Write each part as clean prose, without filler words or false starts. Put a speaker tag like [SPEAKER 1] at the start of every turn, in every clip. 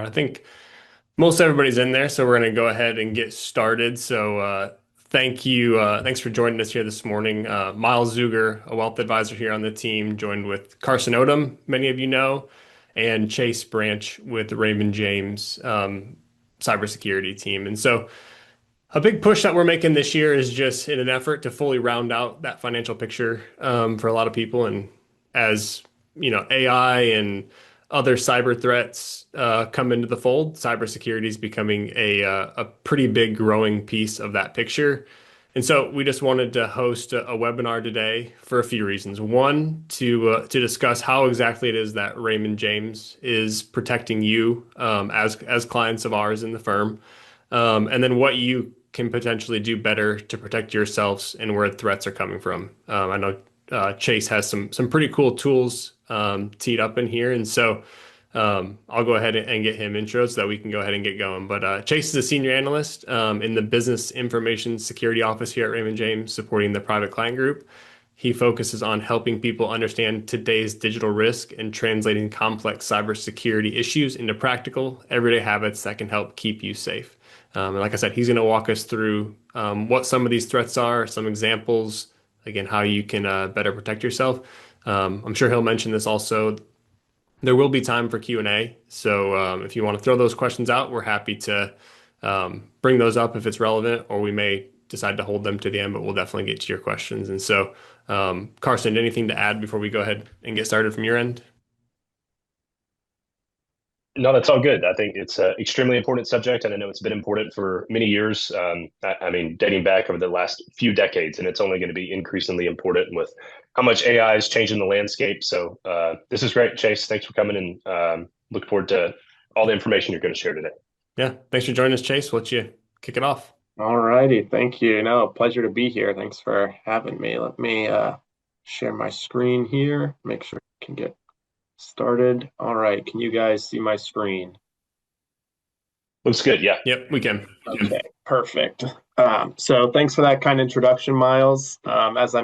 [SPEAKER 1] right, I think most everybody's in there, so we're going to go ahead and get started. Thank you. Thanks for joining us here this morning. Miles Zuger, a wealth advisor here on the team, joined with Carson Odom, many of you know, and Chase Branch with Raymond James cybersecurity team. A big push that we're making this year is just in an effort to fully round out that financial picture for a lot of people. And as AI and other cyber threats come into the fold, cybersecurity is becoming a pretty big growing piece of that picture. And so we just wanted to host a webinar today for a few reasons. One, to discuss how exactly it is that Raymond James is protecting you as clients of ours in the firm, and then what you can potentially do better to protect yourselves and where threats are coming from. I know Chase has some pretty cool tools teed up in here, and so I'll go ahead and get him intro so that we can go ahead and get going. But Chase is a senior analyst in the Business Information Security Office here at Raymond James, supporting the private client group. He focuses on helping people understand today's digital risk and translating complex cybersecurity issues into practical, everyday habits that can help keep you safe. And like I said, he's going to walk us through what some of these threats are, some examples, again, how you can better protect yourself. I'm sure he'll mention this also. There will be time for Q&A. So if you want to throw those questions out, we're happy to bring those up if it's relevant, or we may decide to hold them to the end, but we'll definitely get to your questions. Carson, anything to add before we go ahead and get started from your end?
[SPEAKER 2] No, that's all good. I think it's an extremely important subject, and I know it's been important for many years. I mean, dating back over the last few decades, and it's only going to be increasingly important with how much AI is changing the landscape. So this is great, Chase. Thanks for coming, and look forward to all the information you're going to share today.
[SPEAKER 1] Yeah, thanks for joining us, Chase. We'll let you kick it off.
[SPEAKER 3] All righty, thank you. No, pleasure to be here. Thanks for having me. Let me share my screen here, make sure I can get started. All right, can you guys see my screen?
[SPEAKER 2] Looks good. Yeah.
[SPEAKER 1] Yep, we can.
[SPEAKER 3] Okay, perfect. So thanks for that kind introduction, Miles. As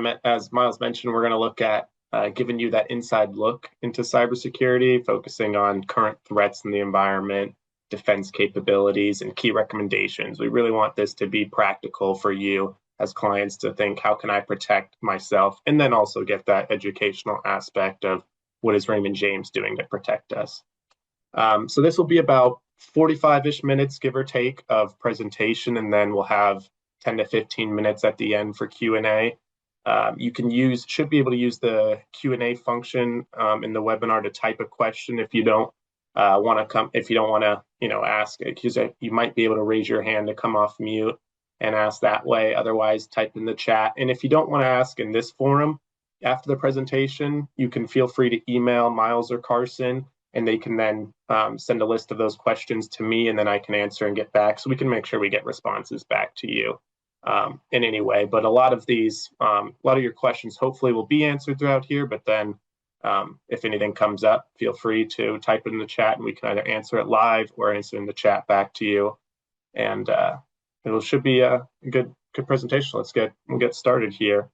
[SPEAKER 3] Miles mentioned, we're going to look at giving you that inside look into cybersecurity, focusing on current threats in the environment, defense capabilities, and key recommendations. We really want this to be practical for you as clients to think, how can I protect myself? And then also get that educational aspect of what is Raymond James doing to protect us. So this will be about 45-ish minutes, give or take, of presentation, and then we'll have 10 to 15 minutes at the end for Q&A. Should be able to use the Q&A function in the webinar to type a question if you don't want to ask, because you might be able to raise your hand to come off mute and ask that way. Otherwise, type in the chat. And if you don't want to ask in this forum after the presentation, you can feel free to email Miles or Carson, and they can then send a list of those questions to me, and then I can answer and get back. So we can make sure we get responses back to you in any way. But a lot of your questions hopefully will be answered throughout here. But then if anything comes up, feel free to type it in the chat, and we can either answer it live or answer in the chat back to you. And it should be a good presentation. We'll get started here.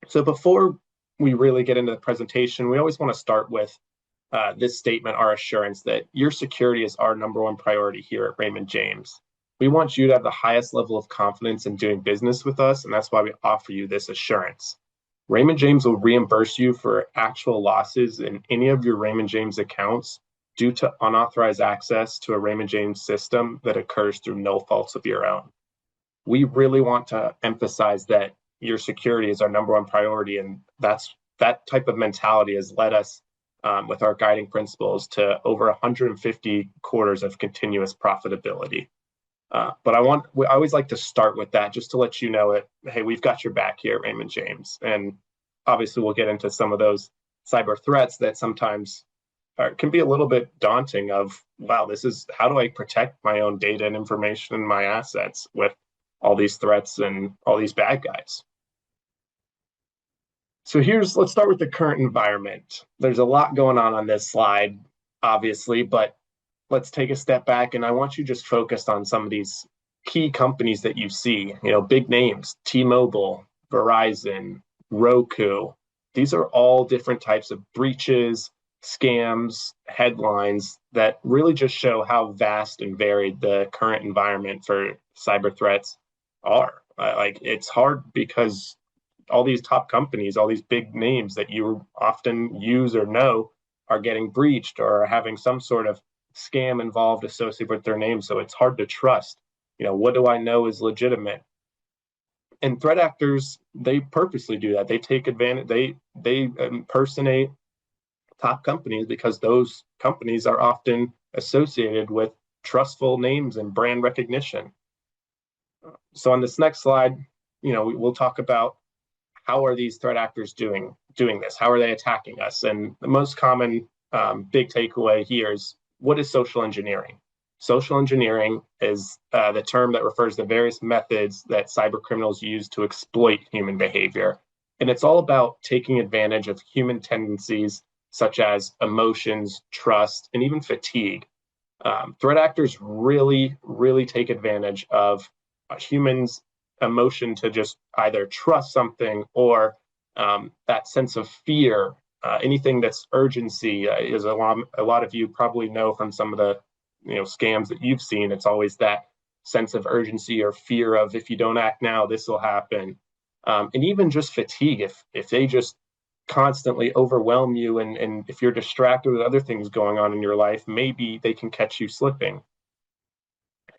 [SPEAKER 3] So before we really get into the presentation, we always want to start with this statement, our assurance that your security is our number one priority here at Raymond James. We want you to have the highest level of confidence in doing business with us, and that's why we offer you this assurance. Raymond James will reimburse you for actual losses in any of your Raymond James accounts due to unauthorized access to a Raymond James system that occurs through no faults of your own. We really want to emphasize that your security is our number one priority, and that type of mentality has led us with our guiding principles to over 150 quarters of continuous profitability. But I always like to start with that, just to let you know that, hey, we've got your back here at Raymond James. And obviously we'll get into some of those cyber threats that sometimes can be a little bit daunting of, wow, how do I protect my own data and information and my assets with all these threats and all these bad guys? So let's start with the current environment. There's a lot going on this slide, obviously, but let's take a step back, and I want you just focused on some of these key companies that you see, big names, T-Mobile, Verizon, Roku. These are all different types of breaches, scams, headlines that really just show how vast and varied the current environment for cyber threats are. Like it's hard because all these top companies, all these big names that you often use or know are getting breached or are having some sort of scam involved associated with their name. So it's hard to trust. What do I know is legitimate? And threat actors, they purposely do that. They take advantage. They impersonate top companies because those companies are often associated with trustful names and brand recognition. So on this next slide, we'll talk about how are these threat actors doing this? How are they attacking us? And the most common big takeaway here is what is social engineering? Social engineering is the term that refers to various methods that cyber criminals use to exploit human behavior. And it's all about taking advantage of human tendencies such as emotions, trust, and even fatigue. Threat actors really, really take advantage of humans' emotion to just either trust something or that sense of fear. Anything that's urgency is a lot of you probably know from some of the scams that you've seen. It's always that sense of urgency or fear of if you don't act now, this will happen. And even just fatigue, if they just constantly overwhelm you and if you're distracted with other things going on in your life, maybe they can catch you slipping.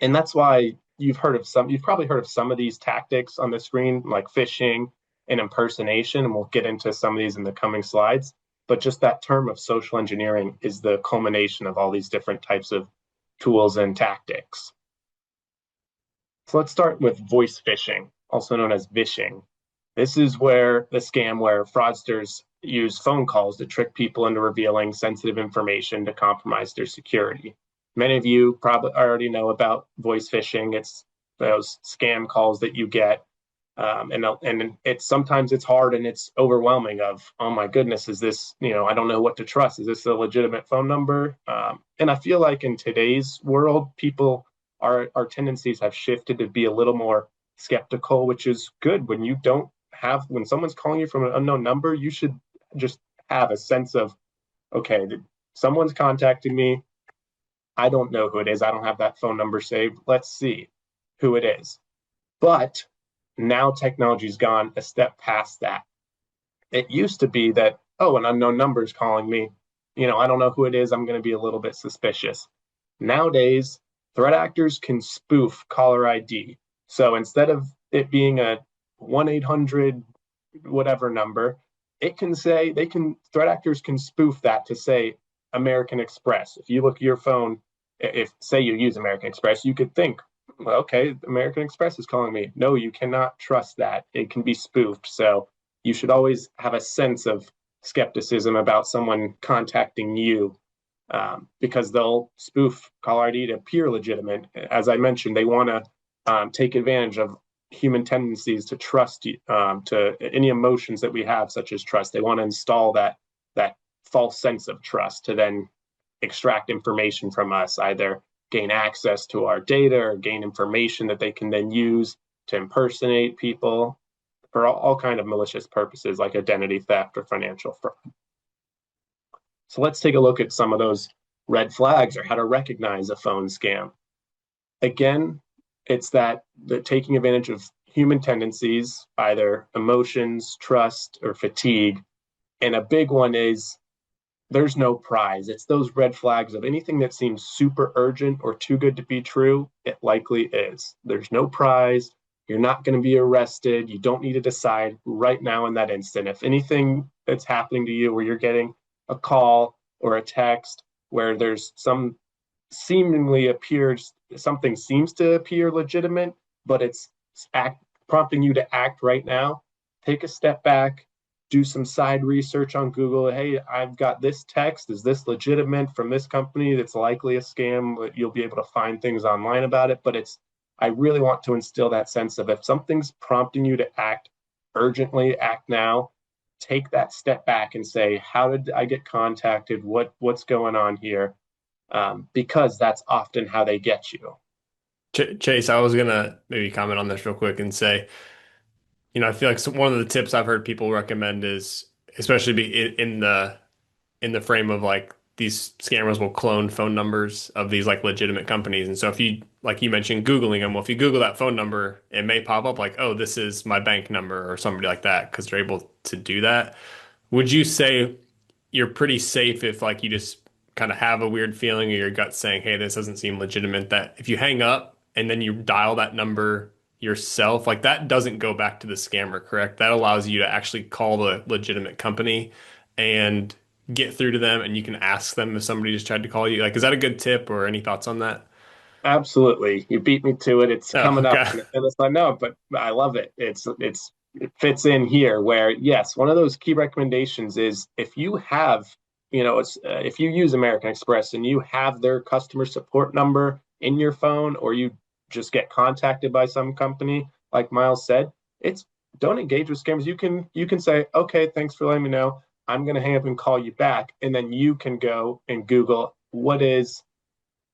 [SPEAKER 3] And that's why you've probably heard of some of these tactics on the screen, like phishing and impersonation, and we'll get into some of these in the coming slides. But just that term of social engineering is the culmination of all these different types of tools and tactics. So let's start with voice phishing, also known as vishing. This is where the scam where fraudsters use phone calls to trick people into revealing sensitive information to compromise their security. Many of you probably already know about voice phishing. It's those scam calls that you get, and it's sometimes it's hard and it's overwhelming. Of oh my goodness, is this I don't know what to trust. Is this a legitimate phone number? And I feel like in today's world, people our tendencies have shifted to be a little more skeptical, which is good. When someone's calling you from an unknown number, you should just have a sense of okay, someone's contacting me. I don't know who it is. I don't have that phone number saved. Let's see who it is. But now technology's gone a step past that. It used to be that, oh, an unknown number is calling me. I don't know who it is. I'm going to be a little bit suspicious. Nowadays, threat actors can spoof caller ID. So instead of it being a 1-800 whatever number, threat actors can spoof that to say American Express. If you look at your phone, if say you use American Express, you could think, well, okay, American Express is calling me. No, you cannot trust that. It can be spoofed. So you should always have a sense of skepticism about someone contacting you because they'll spoof caller ID to appear legitimate. As I mentioned, they want to take advantage of human tendencies to trust, to any emotions that we have, such as trust. They want to install that false sense of trust to then extract information from us, either gain access to our data or gain information that they can then use to impersonate people for all kind of malicious purposes like identity theft or financial fraud. So let's take a look at some of those red flags or how to recognize a phone scam. Again, it's that the taking advantage of human tendencies, either emotions, trust, or fatigue. And a big one is there's no prize. It's those red flags of anything that seems super urgent or too good to be true, it likely is. There's no prize. You're not going to be arrested. You don't need to decide right now in that instant. If anything that's happening to you where you're getting a call or a text where there's something seems to appear legitimate, but it's prompting you to act right now, take a step back, do some side research on Google. Hey, I've got this text. Is this legitimate from this company? That's likely a scam. You'll be able to find things online about it. But I really want to instill that sense of if something's prompting you to act urgently, act now, take that step back and say, how did I get contacted? What's going on here? Because that's often how they get you.
[SPEAKER 1] Chase, I was gonna maybe comment on this real quick and say, I feel like one of the tips I've heard people recommend is, especially be in the in the frame of like these scammers will clone phone numbers of these like legitimate companies. And so if you, like you mentioned, Googling them, well, if you Google that phone number, it may pop up like, oh, this is my bank number or somebody like that because they're able to do that. Would you say you're pretty safe if like you just kind of have a weird feeling or your gut saying, hey, this doesn't seem legitimate, that if you hang up and then you dial that number yourself, like that doesn't go back to the scammer, correct? That allows you to actually call the legitimate company and get through to them and you can ask them if somebody just tried to call you. Like, is that a good tip or any thoughts on that?
[SPEAKER 3] Absolutely. You beat me to it. It's
[SPEAKER 1] Oh,
[SPEAKER 3] coming up
[SPEAKER 1] okay.
[SPEAKER 3] in this I know, but I love it. It fits in here where yes, one of those key recommendations is if you have, if you use American Express and you have their customer support number in your phone or you just get contacted by some company, like Miles said, it's don't engage with scammers. You can say, okay, thanks for letting me know. I'm gonna hang up and call you back. And then you can go and Google what is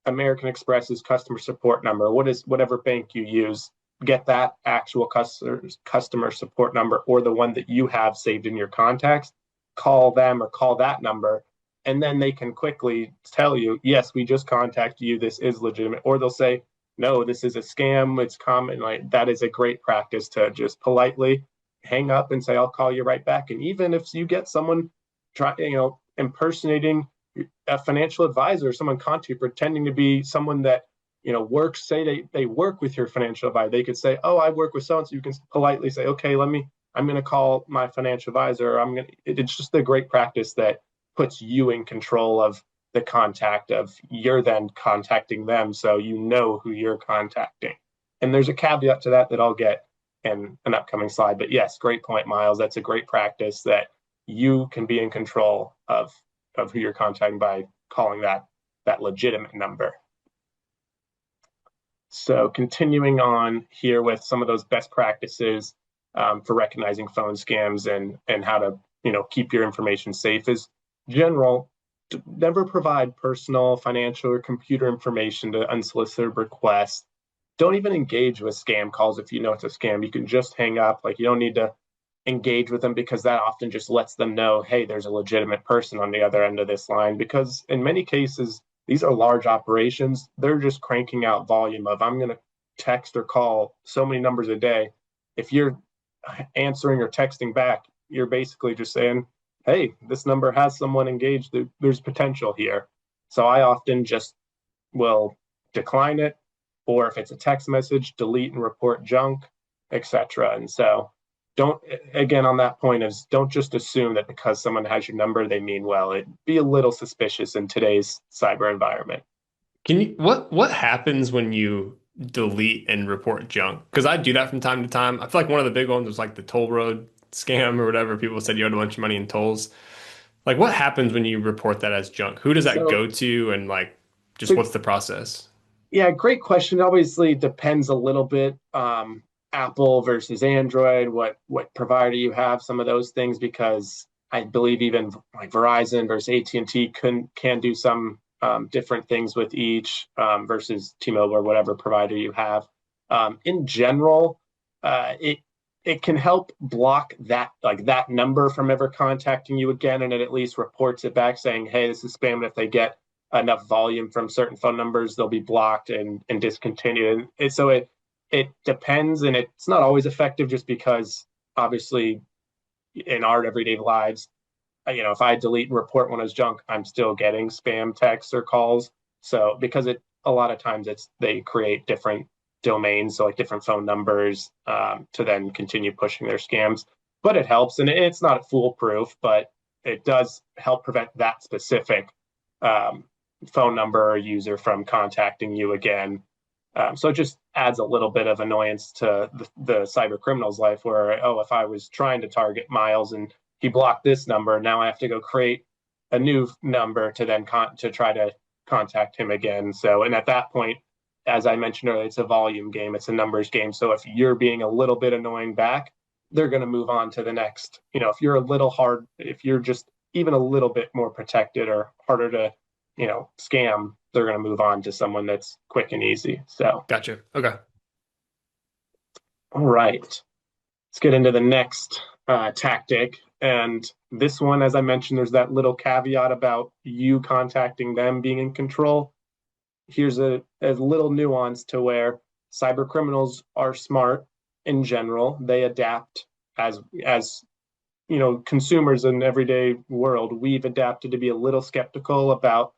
[SPEAKER 3] American Express's customer support number. What is whatever bank you use? Get that actual customer support number or the one that you have saved in your contacts. Call them or call that number, and then they can quickly tell you, yes, we just contacted you. This is legitimate, or they'll say, no, this is a scam. It's common. Like that is a great practice to just politely hang up and say, I'll call you right back. And even if you get someone impersonating a financial advisor, someone contact you pretending to be someone that works, say they work with your financial advisor, they could say, oh, I work with so and so. You can politely say, okay, I'm going to call my financial advisor. It's just a great practice that puts you in control of the contact of you're then contacting them, so you know who you're contacting. And there's a caveat to that I'll get in an upcoming slide. But yes, great point, Miles. That's a great practice that you can be in control of who you're contacting by calling that legitimate number. So continuing on here with some of those best practices for recognizing phone scams and how to keep your information safe is general. Never provide personal, financial, or computer information to unsolicited requests. Don't even engage with scam calls if you know it's a scam. You can just hang up. Like you don't need to engage with them because that often just lets them know, hey, there's a legitimate person on the other end of this line. Because in many cases, these are large operations. They're just cranking out volume of I'm going to text or call so many numbers a day. If you're answering or texting back, you're basically just saying, hey, this number has someone engaged. There's potential here. So I often just will decline it, or if it's a text message, delete and report junk, etc. And so don't, again, on that point is don't just assume that because someone has your number they mean well. It be a little suspicious in today's cyber environment.
[SPEAKER 1] Can you what happens when you delete and report junk? Because I do that from time to time. I feel like one of the big ones was like the toll road scam or whatever. People said you owed a bunch of money in tolls. Like what happens when you report that as junk? Who does that
[SPEAKER 3] So
[SPEAKER 1] go to and like just
[SPEAKER 3] so
[SPEAKER 1] what's the process?
[SPEAKER 3] yeah, great question. It obviously depends a little bit. Apple versus Android, what provider you have, some of those things, because I believe even like Verizon versus AT&T can do some different things with each versus T-Mobile or whatever provider you have. In general, it can help block that number from ever contacting you again, and it at least reports it back saying, hey, this is spam. And if they get enough volume from certain phone numbers, they'll be blocked and discontinued. And so it depends, and it's not always effective just because obviously in our everyday lives, if I delete and report one as junk, I'm still getting spam texts or calls. So because a lot of times they create different domains, so like different phone numbers to then continue pushing their scams. But it helps, and it's not foolproof, but it does help prevent that specific um, phone number or user from contacting you again. So it just adds a little bit of annoyance to the cyber criminal's life where, oh, if I was trying to target Miles and he blocked this number, now I have to go create a new number to then to try to contact him again. So, and at that point, as I mentioned earlier, it's a volume game, it's a numbers game. So if you're being a little bit annoying back, they're going to move on to the next. If you're a little hard, if you're just even a little bit more protected or harder to scam, they're going to move on to someone that's quick and easy. So,
[SPEAKER 1] Gotcha. Okay.
[SPEAKER 3] all right, let's get into the next tactic. And this one, as I mentioned, there's that little caveat about you contacting them being in control. Here's a little nuance to where cyber criminals are smart in general. They adapt as consumers in everyday world. We've adapted to be a little skeptical about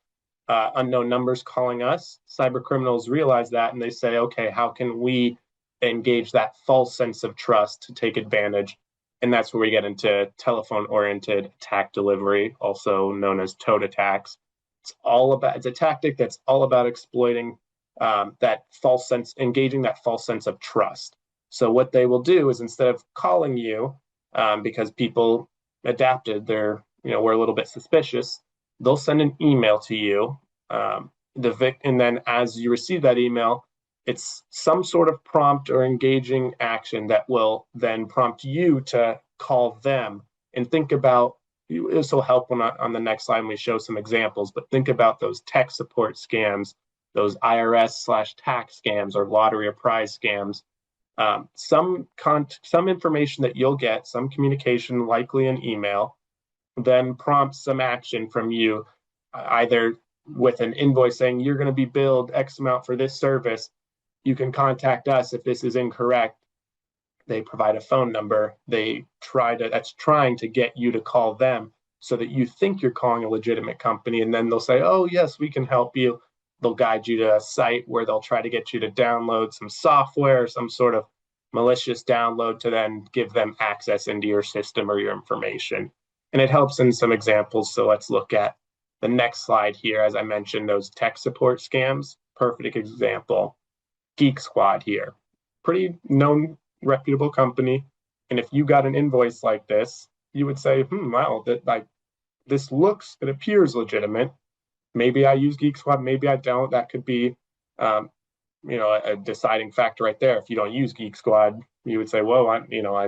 [SPEAKER 3] unknown numbers calling us. Cyber criminals realize that and they say, okay, how can we engage that false sense of trust to take advantage? And that's where we get into telephone-oriented attack delivery, also known as toad attacks. It's a tactic that's all about exploiting engaging that false sense of trust. So what they will do is instead of calling you, because people adapted, we're a little bit suspicious, they'll send an email to you. And then as you receive that email, it's some sort of prompt or engaging action that will then prompt you to call them and think about. This will help on the next slide when we show some examples, but think about those tech support scams, those IRS/tax scams or lottery or prize scams. Some information that you'll get, some communication, likely an email, then prompts some action from you, either with an invoice saying you're going to be billed X amount for this service. You can contact us if this is incorrect. They provide a phone number. That's trying to get you to call them so that you think you're calling a legitimate company. And then they'll say, oh, yes, we can help you. They'll guide you to a site where they'll try to get you to download some software, some sort of malicious download to then give them access into your system or your information. And it helps in some examples. So let's look at the next slide here. As I mentioned, those tech support scams, perfect example. Geek Squad here, pretty known, reputable company. And if you got an invoice like this, you would say, wow, it appears legitimate. Maybe I use Geek Squad, maybe I don't. That could be, a deciding factor right there. If you don't use Geek Squad, you would say, whoa,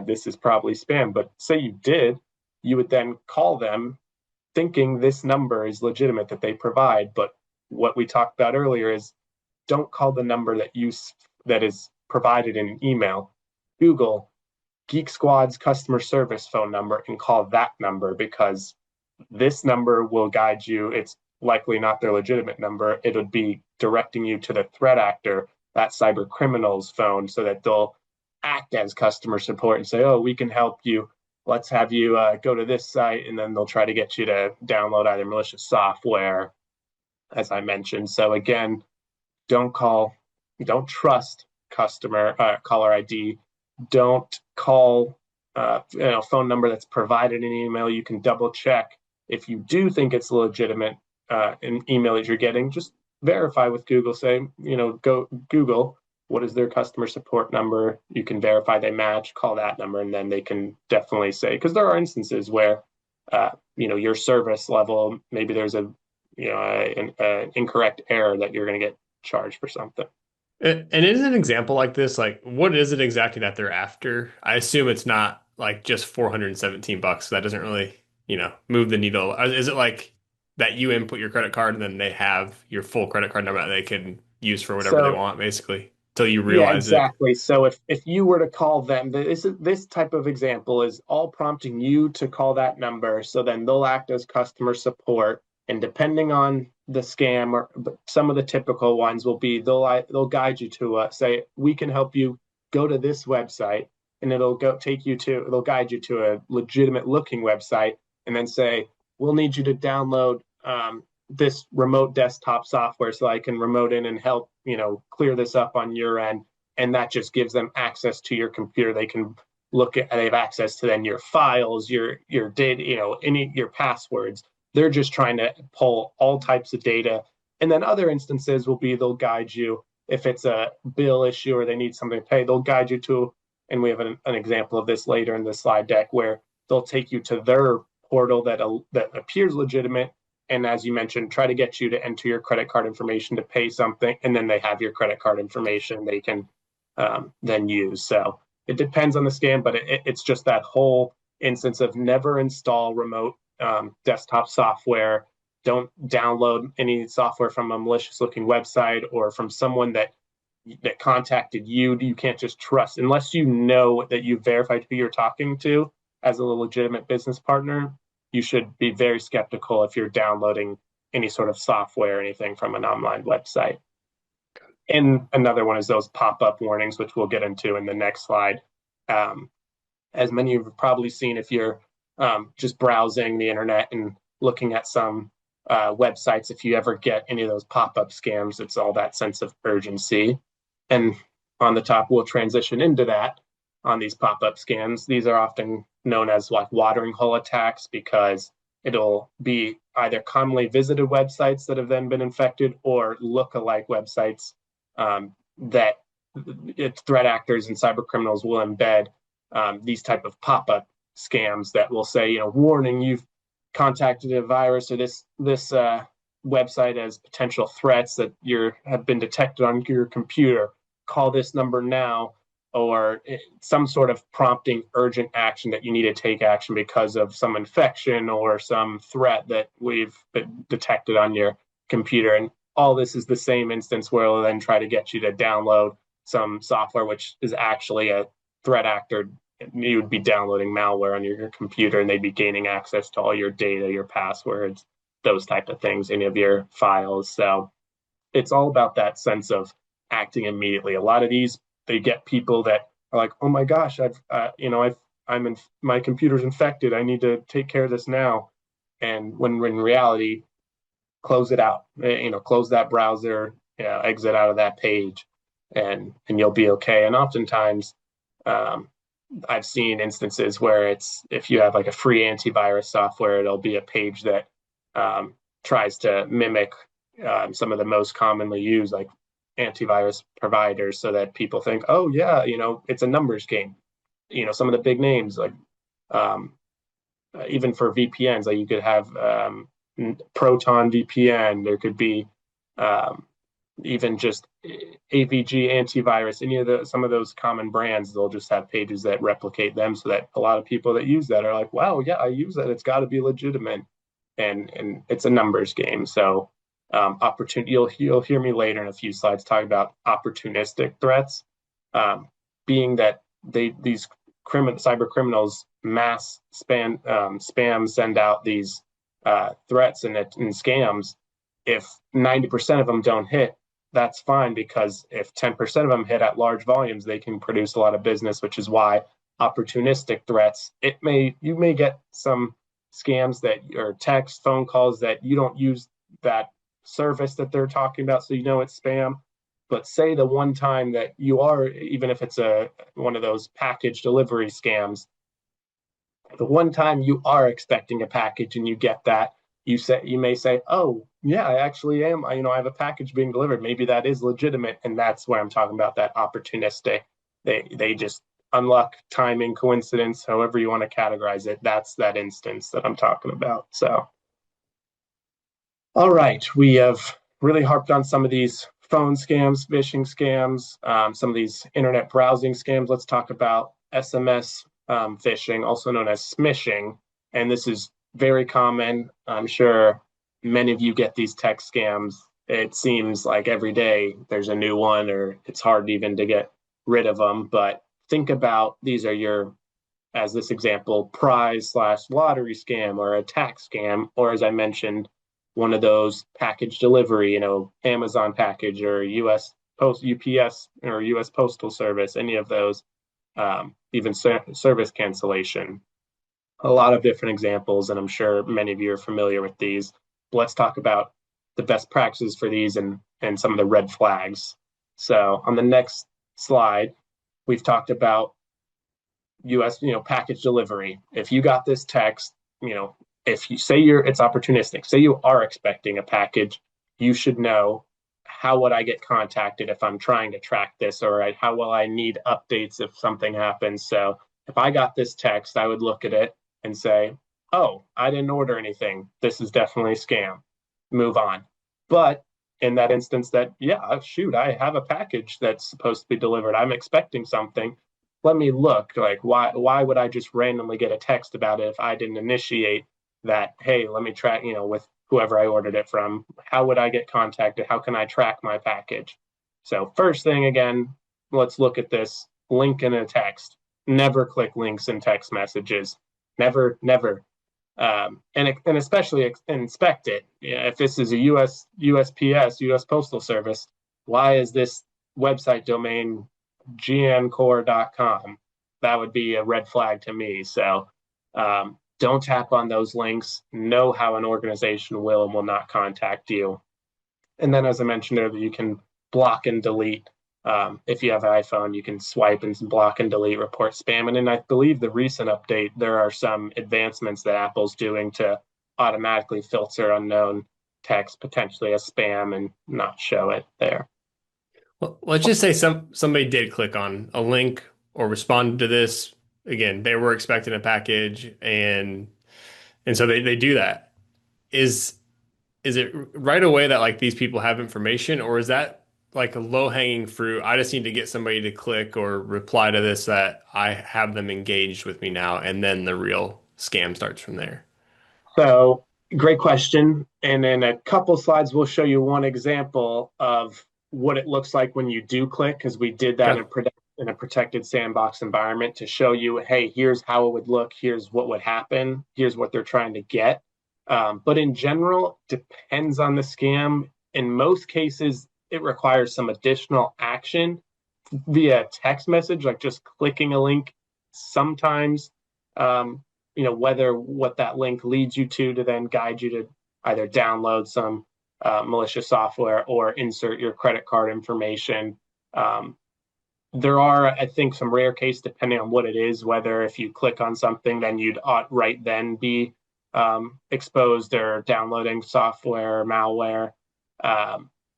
[SPEAKER 3] this is probably spam. But say you did, you would then call them thinking this number is legitimate that they provide. But what we talked about earlier is don't call the number that is provided in an email. Google Geek Squad's customer service phone number and call that number, because this number will guide you. It's likely not their legitimate number. It would be directing you to the threat actor, that cyber criminal's phone, so that they'll act as customer support and say, oh, we can help you. Let's have you go to this site. And then they'll try to get you to download either malicious software, as I mentioned. So again, don't trust caller ID. Don't call phone number that's provided in email. You can double check. If you do think it's legitimate an email that you're getting, just verify with Google. Say, go Google, what is their customer support number? You can verify they match, call that number, and then they can definitely say, because there are instances where your service level, maybe there's an incorrect error that you're going to get charged for something.
[SPEAKER 1] And is an example like this, like what is it exactly that they're after? I assume it's not like just $417. That doesn't really, move the needle. Is it like that you input your credit card and then they have your full credit card number that they can use for whatever they want, basically, until you realize
[SPEAKER 3] exactly. So if you were to call them, this type of example is all prompting you to call that number. So then they'll act as customer support. And depending on the scam, or some of the typical ones will be, they'll guide you to say, we can help you go to this website, and they'll guide you to a legitimate looking website, and then say, we'll need you to download this remote desktop software so I can remote in and help clear this up on your end. And that just gives them access to your computer. They can they have access to then your files, your data, your passwords. They're just trying to pull all types of data. And then other instances will be, they'll guide you if it's a bill issue or they need something to pay, they'll guide you to, and we have an example of this later in the slide deck, where they'll take you to their portal that appears legitimate. And as you mentioned, try to get you to enter your credit card information to pay something. And then they have your credit card information they can then use. So it depends on the scam, but it's just that whole instance of never install remote desktop software. Don't download any software from a malicious looking website or from someone that contacted you. You can't just trust unless you know that you verified who you're talking to. as a legitimate business partner, you should be very skeptical if you're downloading any sort of software or anything from an online website. And another one is those pop-up warnings, which we'll get into in the next slide. As many of you have probably seen, if you're just browsing the internet and looking at some websites, if you ever get any of those pop-up scams, it's all that sense of urgency. And on the top, we'll transition into that on these pop-up scams. These are often known as like watering hole attacks because it'll be either commonly visited websites that have then been infected or look-alike websites that threat actors and cyber criminals will embed these type of pop-up scams that will say, warning, you've contacted a virus or this website as potential threats that have been detected on your computer. Call this number now, or some sort of prompting urgent action that you need to take action because of some infection or some threat that we've detected on your computer. And all this is the same instance where it'll then try to get you to download some software, which is actually a threat actor. You would be downloading malware on your computer and they'd be gaining access to all your data, your passwords, those type of things, any of your files. So it's all about that sense of acting immediately. A lot of these, they get people that are like, oh my gosh, my computer's infected. I need to take care of this now. And when in reality, close it out, close that browser, exit out of that page and you'll be okay. And oftentimes, I've seen instances where if you have like a free antivirus software, it'll be a page that tries to mimic some of the most commonly used like antivirus providers so that people think, oh yeah, it's a numbers game. Some of the big names like even for VPNs, like you could have Proton VPN, there could be even just AVG antivirus, some of those common brands, they'll just have pages that replicate them so that a lot of people that use that are like, wow, yeah, I use that. It's got to be legitimate. And it's a numbers game. So you'll hear me later in a few slides talk about opportunistic threats, being that these cyber criminals mass spam send out these threats and scams. If 90% of them don't hit, that's fine, because if 10% of them hit at large volumes, they can produce a lot of business, which is why opportunistic threats, you may get some scams that or text, phone calls that you don't use that service that they're talking about, so it's spam. But say the one time that you are, even if it's one of those package delivery scams, the one time you are expecting a package and you get that, you may say, oh yeah, I actually am. I have a package being delivered. Maybe that is legitimate, and that's where I'm talking about that opportunistic. They just unluck, timing, coincidence, however you want to categorize it. That's that instance that I'm talking about. So, all right, we have really harped on some of these phone scams, phishing scams, some of these internet browsing scams. Let's talk about SMS phishing, also known as smishing, and this is very common. I'm sure many of you get these text scams. It seems like every day there's a new one, or it's hard even to get rid of them. But think about, these are as this example, prize/lottery scam or a tax scam, or as I mentioned, one of those package delivery, Amazon package or US Post, UPS or US Postal Service, any of those, even service cancellation. A lot of different examples, and I'm sure many of you are familiar with these. But let's talk about the best practices for these and some of the red flags. So on the next slide, we've talked about US, package delivery. If you got this text, if you say it's opportunistic, say you are expecting a package, you should know, how would I get contacted if I'm trying to track this, or how will I need updates if something happens? So if I got this text, I would look at it and say, oh, I didn't order anything. This is definitely a scam. Move on. But in that instance that, yeah, shoot, I have a package that's supposed to be delivered. I'm expecting something. Let me look, like, why would I just randomly get a text about it if I didn't initiate that? Hey, let me track, with whoever I ordered it from. How would I get contacted? How can I track my package? So first thing, again, let's look at this link in a text. Never click links in text messages. never. And especially inspect it. Yeah, if this is a USPS, U.S. Postal Service, why is this website domain gncore.com? That would be a red flag to me. So don't tap on those links. Know how an organization will and will not contact you. And then, as I mentioned earlier, you can block and delete. If you have an iPhone, you can swipe and block and delete, report spam. And in, I believe, the recent update, there are some advancements that Apple's doing to automatically filter unknown text, potentially as spam, and not show it there.
[SPEAKER 1] Well, let's just say somebody did click on a link or responded to this. Again, they were expecting a package, and so they do that. Is it right away that like these people have information, or is that like a low-hanging fruit? I just need to get somebody to click or reply to this that I have them engaged with me now, and then the real scam starts from there.
[SPEAKER 3] So, great question. And in a couple slides, we'll show you one example of what it looks like when you do click, because we did that
[SPEAKER 1] Okay.
[SPEAKER 3] in a protected sandbox environment to show you, hey, here's how it would look, here's what would happen, here's what they're trying to get. But in general, depends on the scam. In most cases, it requires some additional action via text message, like just clicking a link. Sometimes, whether what that link leads you to then guide you to either download some malicious software or insert your credit card information. There are, I think, some rare cases, depending on what it is, whether if you click on something, then you'd right then be exposed or downloading software or malware.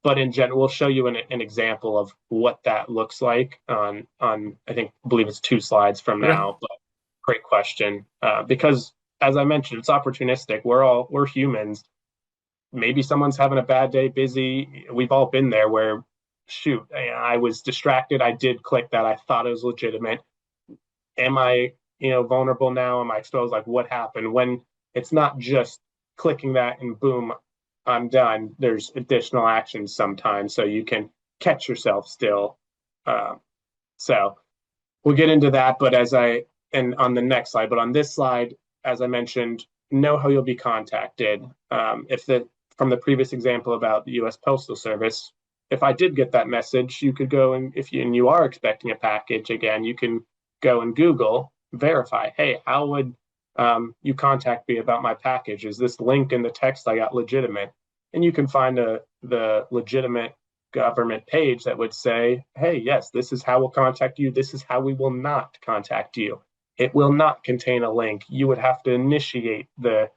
[SPEAKER 3] But in general, we'll show you an example of what that looks like on I believe it's 2 slides from
[SPEAKER 1] Okay.
[SPEAKER 3] now. But great question, because as I mentioned, it's opportunistic. We're humans. Maybe someone's having a bad day, busy. We've all been there where, shoot, I was distracted. I did click that. I thought it was legitimate. Am I, vulnerable now? Am I exposed? Like, what happened? When it's not just clicking that and boom, I'm done. There's additional actions sometimes, so you can catch yourself still. So we'll get into that, but and on the next slide, but on this slide, as I mentioned, know how you'll be contacted. If from the previous example about the U.S. Postal Service, if I did get that message, you could go and if you are expecting a package, again, you can go and Google, verify, hey, how would you contact me about my package? Is this link in the text I got legitimate? And you can find the legitimate government page that would say, hey, yes, this is how we'll contact you. This is how we will not contact you. It will not contain a link. You would have to initiate the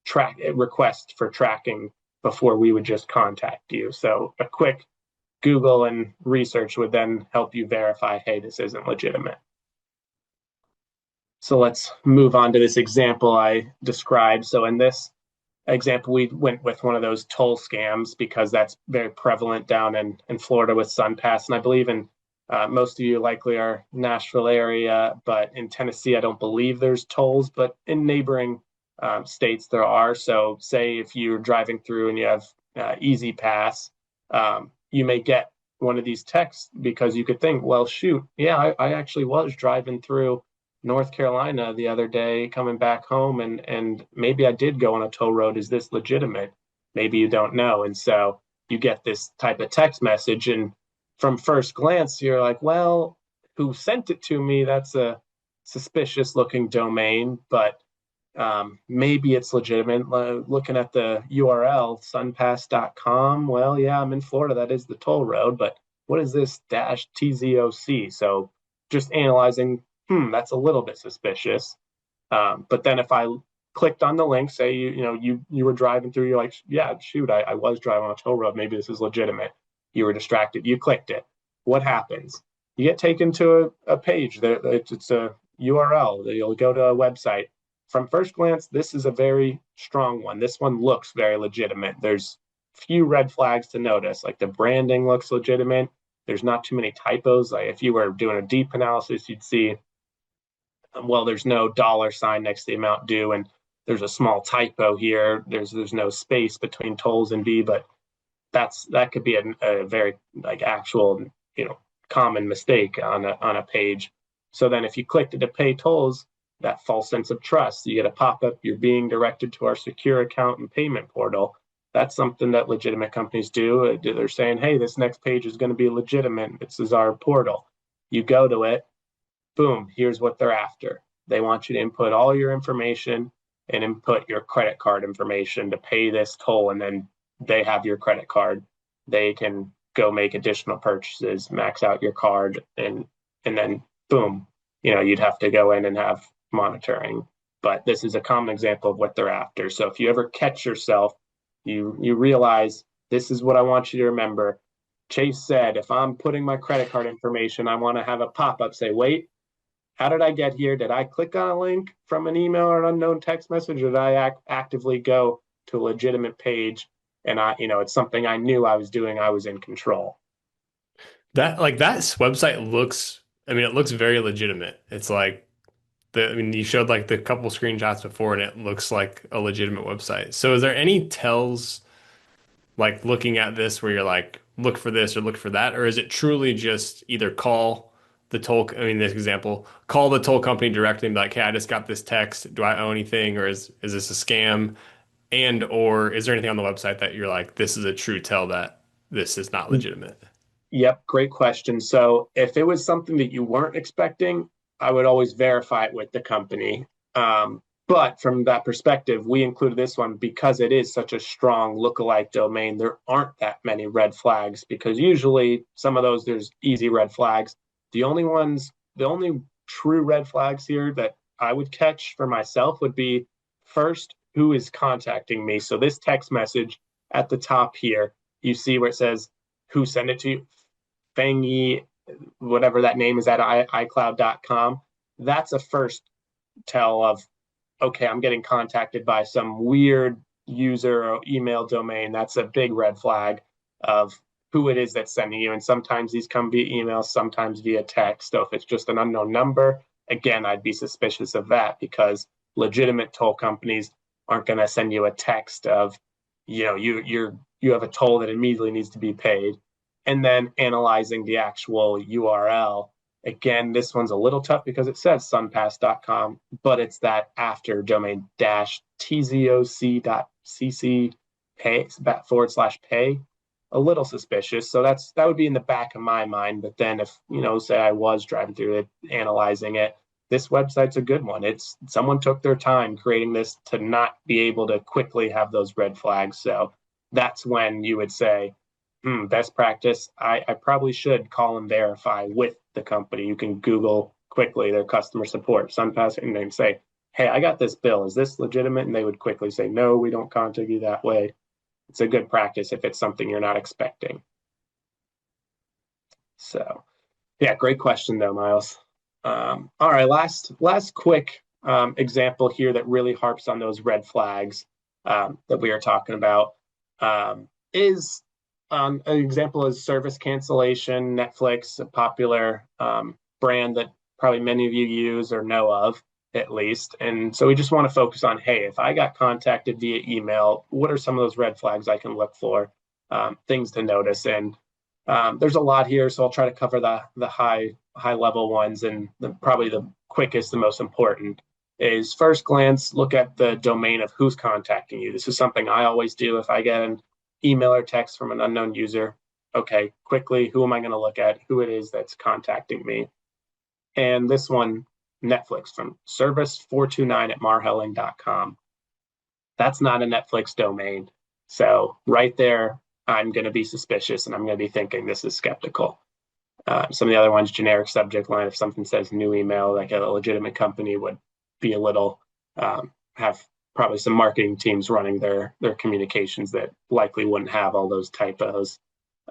[SPEAKER 3] track request for tracking before we would just contact you. So a quick Google and research would then help you verify, hey, this isn't legitimate. So let's move on to this example I described. So in this example, we went with one of those toll scams because that's very prevalent down in Florida with SunPass. And I believe in most of you likely are Nashville area, but in Tennessee, I don't believe there's tolls, but in neighboring states there are. So say if you're driving through and you have Easy Pass, you may get one of these texts because you could think, well, shoot, yeah, I actually was driving through North Carolina the other day coming back home and maybe I did go on a toll road. Is this legitimate? Maybe you don't know. And so you get this type of text message and from first glance, you're like, well, who sent it to me? That's a suspicious looking domain, but maybe it's legitimate. Looking at the URL, sunpass.com. Well, yeah, I'm in Florida. That is the toll road, but what is this dash TZOC? So just analyzing, that's a little bit suspicious. But then if I clicked on the link, say you were driving through, you're like, yeah, shoot, I was driving on a toll road. Maybe this is legitimate. You were distracted. You clicked it. What happens? You get taken to a page. It's a URL. You'll go to a website. From first glance, this is a very strong one. This one looks very legitimate. There's few red flags to notice. Like the branding looks legitimate. There's not too many typos. Like if you were doing a deep analysis, you'd see, well, there's no $ next to the amount due, and there's a small typo here. There's no space between tolls and B, but that could be a very like actual common mistake on a page. So then if you clicked to pay tolls, that false sense of trust. You get a pop-up, you're being directed to our secure account and payment portal. That's something that legitimate companies do. They're saying, hey, this next page is going to be legitimate. This is our portal. You go to it, boom, here's what they're after. They want you to input all your information and input your credit card information to pay this toll, and then they have your credit card. They can go make additional purchases, max out your card, and then boom, you'd have to go in and have monitoring. But this is a common example of what they're after. So if you ever catch yourself, you realize this is what I want you to remember. Chase said, if I'm putting my credit card information, I want to have a pop-up say, wait, how did I get here? Did I click on a link from an email or an unknown text message, or did I actively go to a legitimate page? And it's something I knew I was doing. I was in control.
[SPEAKER 1] That website looks, I mean, it looks very legitimate. It's like you showed like the couple screenshots before and it looks like a legitimate website. So is there any tells like looking at this where you're like, look for this or look for that? Or is it truly just either call the toll, I mean, this example, call the toll company directly and be like, hey, I just got this text. Do I owe anything? Or is this a scam? And or is there anything on the website that you're like, this is a true tell that this is not legitimate?
[SPEAKER 3] Yep, great question. So if it was something that you weren't expecting, I would always verify it with the company. But from that perspective, we included this one because it is such a strong lookalike domain. There aren't that many red flags because usually some of those, there's easy red flags. The only true red flags here that I would catch for myself would be first, who is contacting me? So this text message at the top here, you see where it says, who sent it to you? Fangy, whatever that name is at iCloud.com. That's a first tell of, okay, I'm getting contacted by some weird user or email domain. That's a big red flag of who it is that's sending you. And sometimes these come via email, sometimes via text. So if it's just an unknown number, again, I'd be suspicious of that because legitimate toll companies aren't going to send you a text of, you have a toll that immediately needs to be paid. And then analyzing the actual URL. Again, this one's a little tough because it says sunpass.com, but it's that after domain -tzoc.cc pay / a little suspicious. So that would be in the back of my mind. But then if, say I was driving through it, analyzing it, this website's a good one. It's someone took their time creating this to not be able to quickly have those red flags. So that's when you would say, best practice, I probably should call and verify with the company. You can Google quickly their customer support, SunPass, and then say, hey, I got this bill. Is this legitimate? And they would quickly say, no, we don't contact you that way. It's a good practice if it's something you're not expecting. So, yeah, great question though, Miles. All right, last quick example here that really harps on those red flags that we are talking about is an example is service cancellation. Netflix, a popular brand that probably many of you use or know of at least. And so we just want to focus on, hey, if I got contacted via email, what are some of those red flags I can look for, things to notice? And there's a lot here, so I'll try to cover the high level ones. And probably the quickest, the most important is first glance, look at the domain of who's contacting you. This is something I always do if I get an email or text from an unknown user. Okay, quickly, who am I going to look at? Who it is that's contacting me? And this one, Netflix from service429@marhelling.com. That's not a Netflix domain. So right there, I'm going to be suspicious and I'm going to be thinking this is skeptical. Some of the other ones, generic subject line, if something says new email, like a legitimate company would be a little, have probably some marketing teams running their communications that likely wouldn't have all those typos.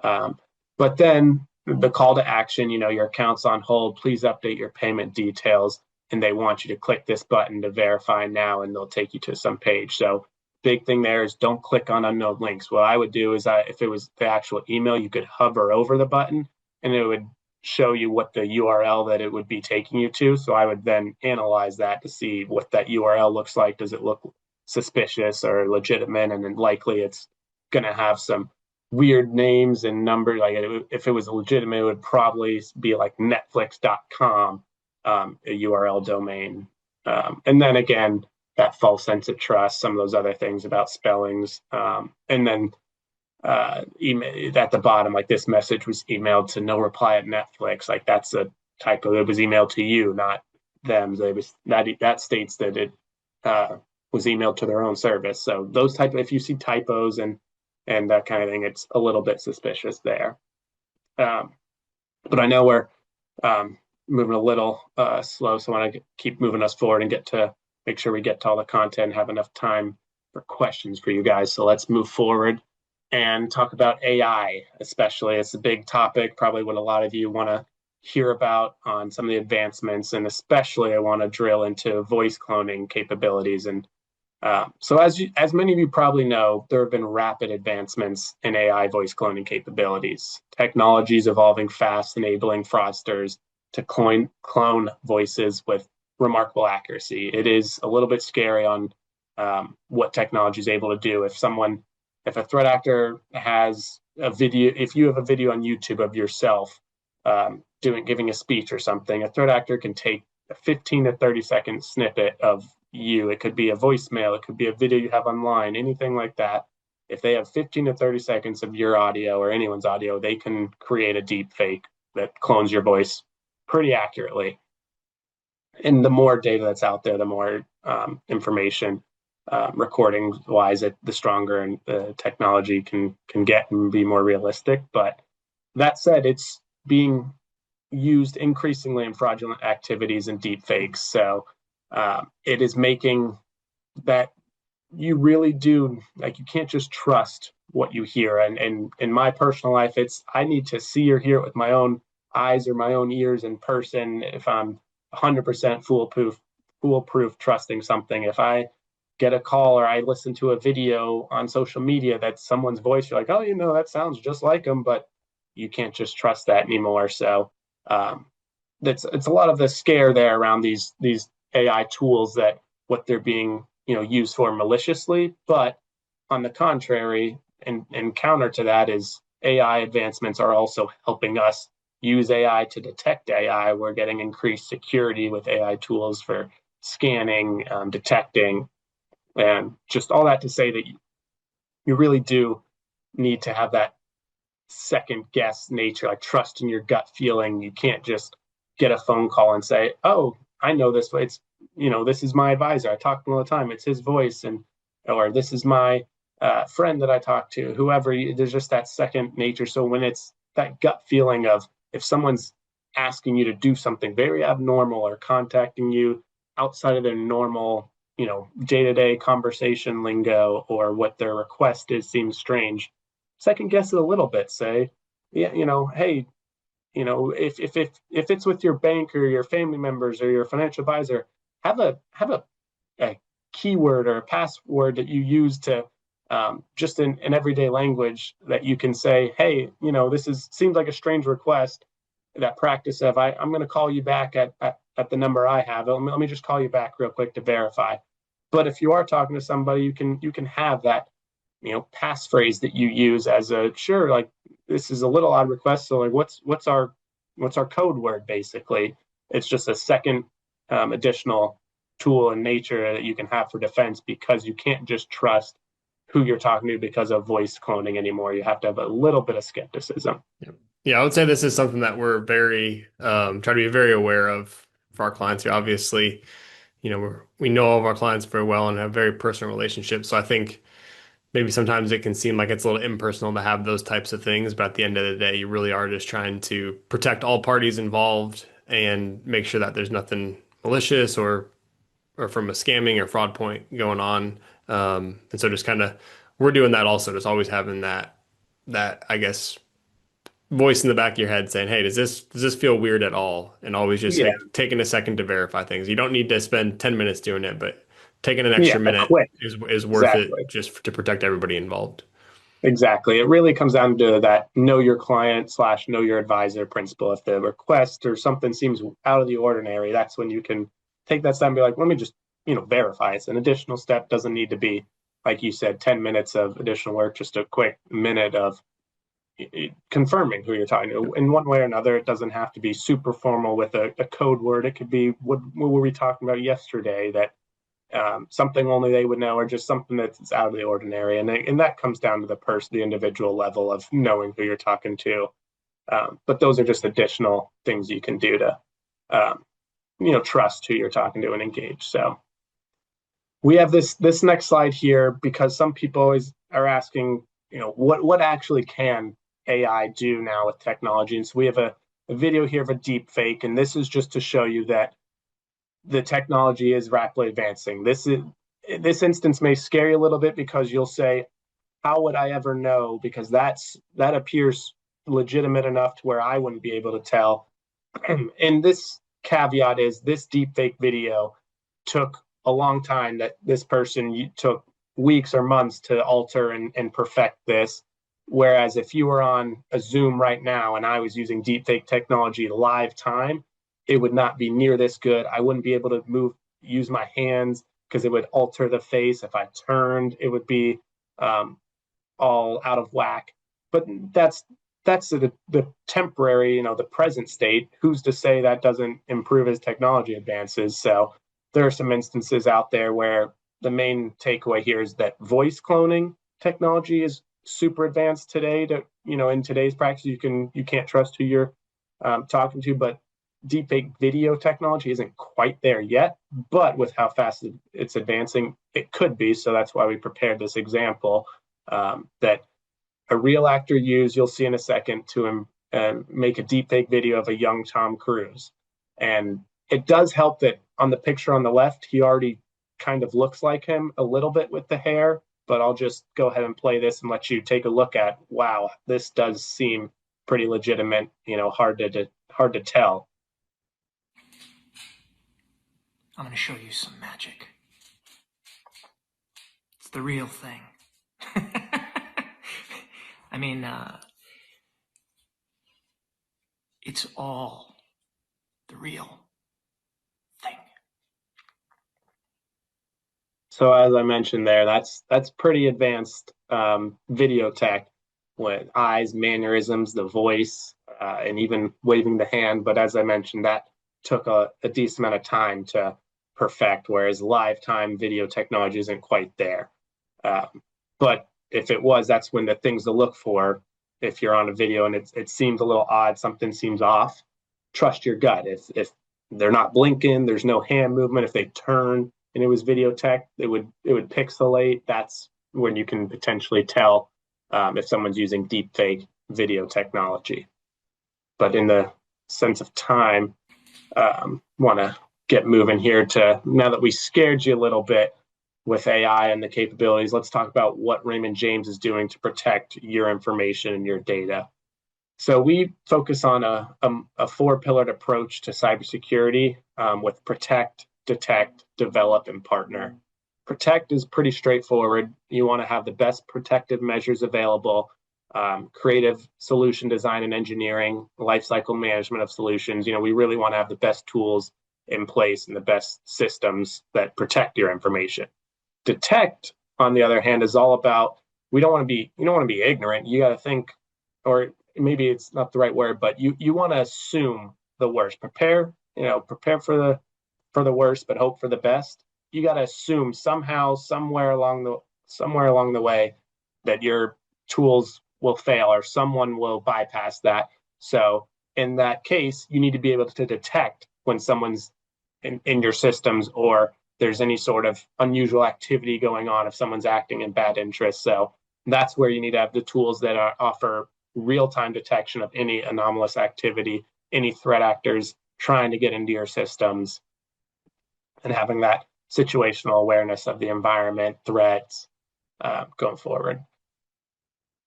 [SPEAKER 3] But then the call to action, your account's on hold, please update your payment details. And they want you to click this button to verify now, and they'll take you to some page. So big thing there is don't click on unknown links. What I would do is if it was the actual email, you could hover over the button and it would show you what the URL that it would be taking you to. So I would then analyze that to see what that URL looks like. Does it look suspicious or legitimate? And then likely it's going to have some weird names and numbers. Like if it was legitimate, it would probably be like netflix.com, a URL domain. And then again, that false sense of trust, some of those other things about spellings. And then email at the bottom, like this message was emailed to no reply at Netflix. Like that's a typo. It was emailed to you, not them. So it was that states that it was emailed to their own service. So those if you see typos and that kind of thing, it's a little bit suspicious there. Um, but I know we're moving a little slow, so I want to keep moving us forward and make sure we get to all the content, have enough time for questions for you guys. So let's move forward and talk about AI, especially. It's a big topic, probably what a lot of you want to hear about on some of the advancements, and especially I want to drill into voice cloning capabilities. And so as many of you probably know, there have been rapid advancements in AI voice cloning capabilities. Technologies evolving fast, enabling fraudsters to clone voices with remarkable accuracy. It is a little bit scary on what technology is able to do. If a threat actor has a video, if you have a video on YouTube of yourself giving a speech or something, a threat actor can take a 15 to 30-second snippet of you. It could be a voicemail, it could be a video you have online, anything like that. If they have 15 to 30 seconds of your audio or anyone's audio, they can create a deep fake that clones your voice pretty accurately. And the more data that's out there, the more information recording wise, the stronger and the technology can get and be more realistic. But that said, it's being used increasingly in fraudulent activities and deep fakes. So it is making that you really do, like, you can't just trust what you hear. And in my personal life, I need to see or hear it with my own eyes or my own ears in person if I'm 100% foolproof trusting something. If I get a call or I listen to a video on social media that's someone's voice, you're like, oh, that sounds just like them, but you can't just trust that anymore. So it's a lot of the scare there around these AI tools, that what they're being used for maliciously. But on the contrary, and counter to that, is AI advancements are also helping us use AI to detect AI. We're getting increased security with AI tools for scanning, detecting, and just all that to say that you really do need to have that second guess nature, like trust in your gut feeling. You can't just get a phone call and say, oh, I know this. It's, this is my advisor. I talk to him all the time. It's his voice. Or this is my friend that I talk to, whoever. There's just that second nature. So when it's that gut feeling of, if someone's asking you to do something very abnormal or contacting you outside of their normal, day-to-day conversation lingo, or what their request is seems strange, second guess it a little bit. Say, yeah, hey, if it's with your bank or your family members or your financial advisor, have a keyword or a password that you use to just in everyday language, that you can say, hey, seems like a strange request. That practice of, I'm going to call you back at the number I have. Let me just call you back real quick to verify. But if you are talking to somebody, you can have that passphrase that you use as a, sure, like, this is a little odd request, so like what's our code word. Basically, it's just a second additional tool in nature that you can have for defense, because you can't just trust who you're talking to because of voice cloning anymore. You have to have a little bit of skepticism.
[SPEAKER 1] Yeah, I would say this is something that we're very try to be very aware of for our clients here. Obviously, we know all of our clients very well and have very personal relationships. So I think maybe sometimes it can seem like it's a little impersonal to have those types of things, but at the end of the day, you really are just trying to protect all parties involved and make sure that there's nothing malicious or from a scamming or fraud point going on. And so just kind of, we're doing that also, just always having that I guess voice in the back of your head saying, hey, does this feel weird at all? And always just
[SPEAKER 3] Yeah,
[SPEAKER 1] taking a second to verify things. You don't need to spend 10 minutes doing it, but taking an
[SPEAKER 3] yeah,
[SPEAKER 1] extra minute
[SPEAKER 3] quick,
[SPEAKER 1] is worth
[SPEAKER 3] exactly.
[SPEAKER 1] it, just to protect everybody involved.
[SPEAKER 3] Exactly. It really comes down to that know your client / know your advisor principle. If the request or something seems out of the ordinary, that's when you can take that step and be like, let me just, verify. It's an additional step. Doesn't need to be, like you said, 10 minutes of additional work, just a quick minute of confirming who you're talking to in one way or another. It doesn't have to be super formal with a code word. It could be, what were we talking about yesterday, that something only they would know, or just something that's out of the ordinary. And that comes down to the individual level of knowing who you're talking to. But those are just additional things you can do to, trust who you're talking to and engage. So we have this next slide here because some people always are asking, what actually can AI do now with technology? And so we have a video here of a deep fake, and this is just to show you that the technology is rapidly advancing. This instance may scare you a little bit because you'll say, how would I ever know? Because that appears legitimate enough to where I wouldn't be able to tell. And this caveat is, this deepfake video took a long time, that this person took weeks or months to alter and perfect this. Whereas if you were on a Zoom right now and I was using deepfake technology live time, it would not be near this good. I wouldn't be able to use my hands because it would alter the face. If I turned, it would be all out of whack. But that's the temporary, the present state. Who's to say that doesn't improve as technology advances? So there are some instances out there where the main takeaway here is that voice cloning technology is super advanced today. In today's practice, you can't trust who you're talking to, but deepfake video technology isn't quite there yet. But with how fast it's advancing, it could be. So that's why we prepared this example that a real actor used, you'll see in a second, to make a deepfake video of a young Tom Cruise. And it does help that on the picture on the left, he already kind of looks like him a little bit with the hair, but I'll just go ahead and play this and let you take a look at, wow, this does seem pretty legitimate, hard to tell.
[SPEAKER 4] I'm going to show you some magic. It's the real thing. I mean, it's all the real thing.
[SPEAKER 3] So as I mentioned there, that's pretty advanced video tech, with eyes, mannerisms, the voice, and even waving the hand. But as I mentioned, that took a decent amount of time to perfect, whereas live time video technology isn't quite there. But if it was, that's when the things to look for. If you're on a video and it seems a little odd, something seems off, trust your gut. If they're not blinking, there's no hand movement, if they turn and it was video tech, it would pixelate. That's when you can potentially tell if someone's using deepfake video technology. But in the sense of time, want to get moving here to, now that we scared you a little bit with AI and the capabilities, let's talk about what Raymond James is doing to protect your information and your data. So we focus on a four-pillared approach to cybersecurity with protect, detect, develop, and partner. Protect is pretty straightforward. You want to have the best protective measures available, creative solution design and engineering, lifecycle management of solutions. We really want to have the best tools in place and the best systems that protect your information. Detect, on the other hand, is all about, you don't want to be ignorant. You got to think, or maybe it's not the right word, but you want to assume the worst. Prepare for the worst, but hope for the best. You got to assume somehow, somewhere along the way, that your tools will fail or someone will bypass that. So in that case, you need to be able to detect when someone's in your systems, or there's any sort of unusual activity going on, if someone's acting in bad interest. So that's where you need to have the tools that offer real-time detection of any anomalous activity, any threat actors trying to get into your systems, and having that situational awareness of the environment, threats, going forward.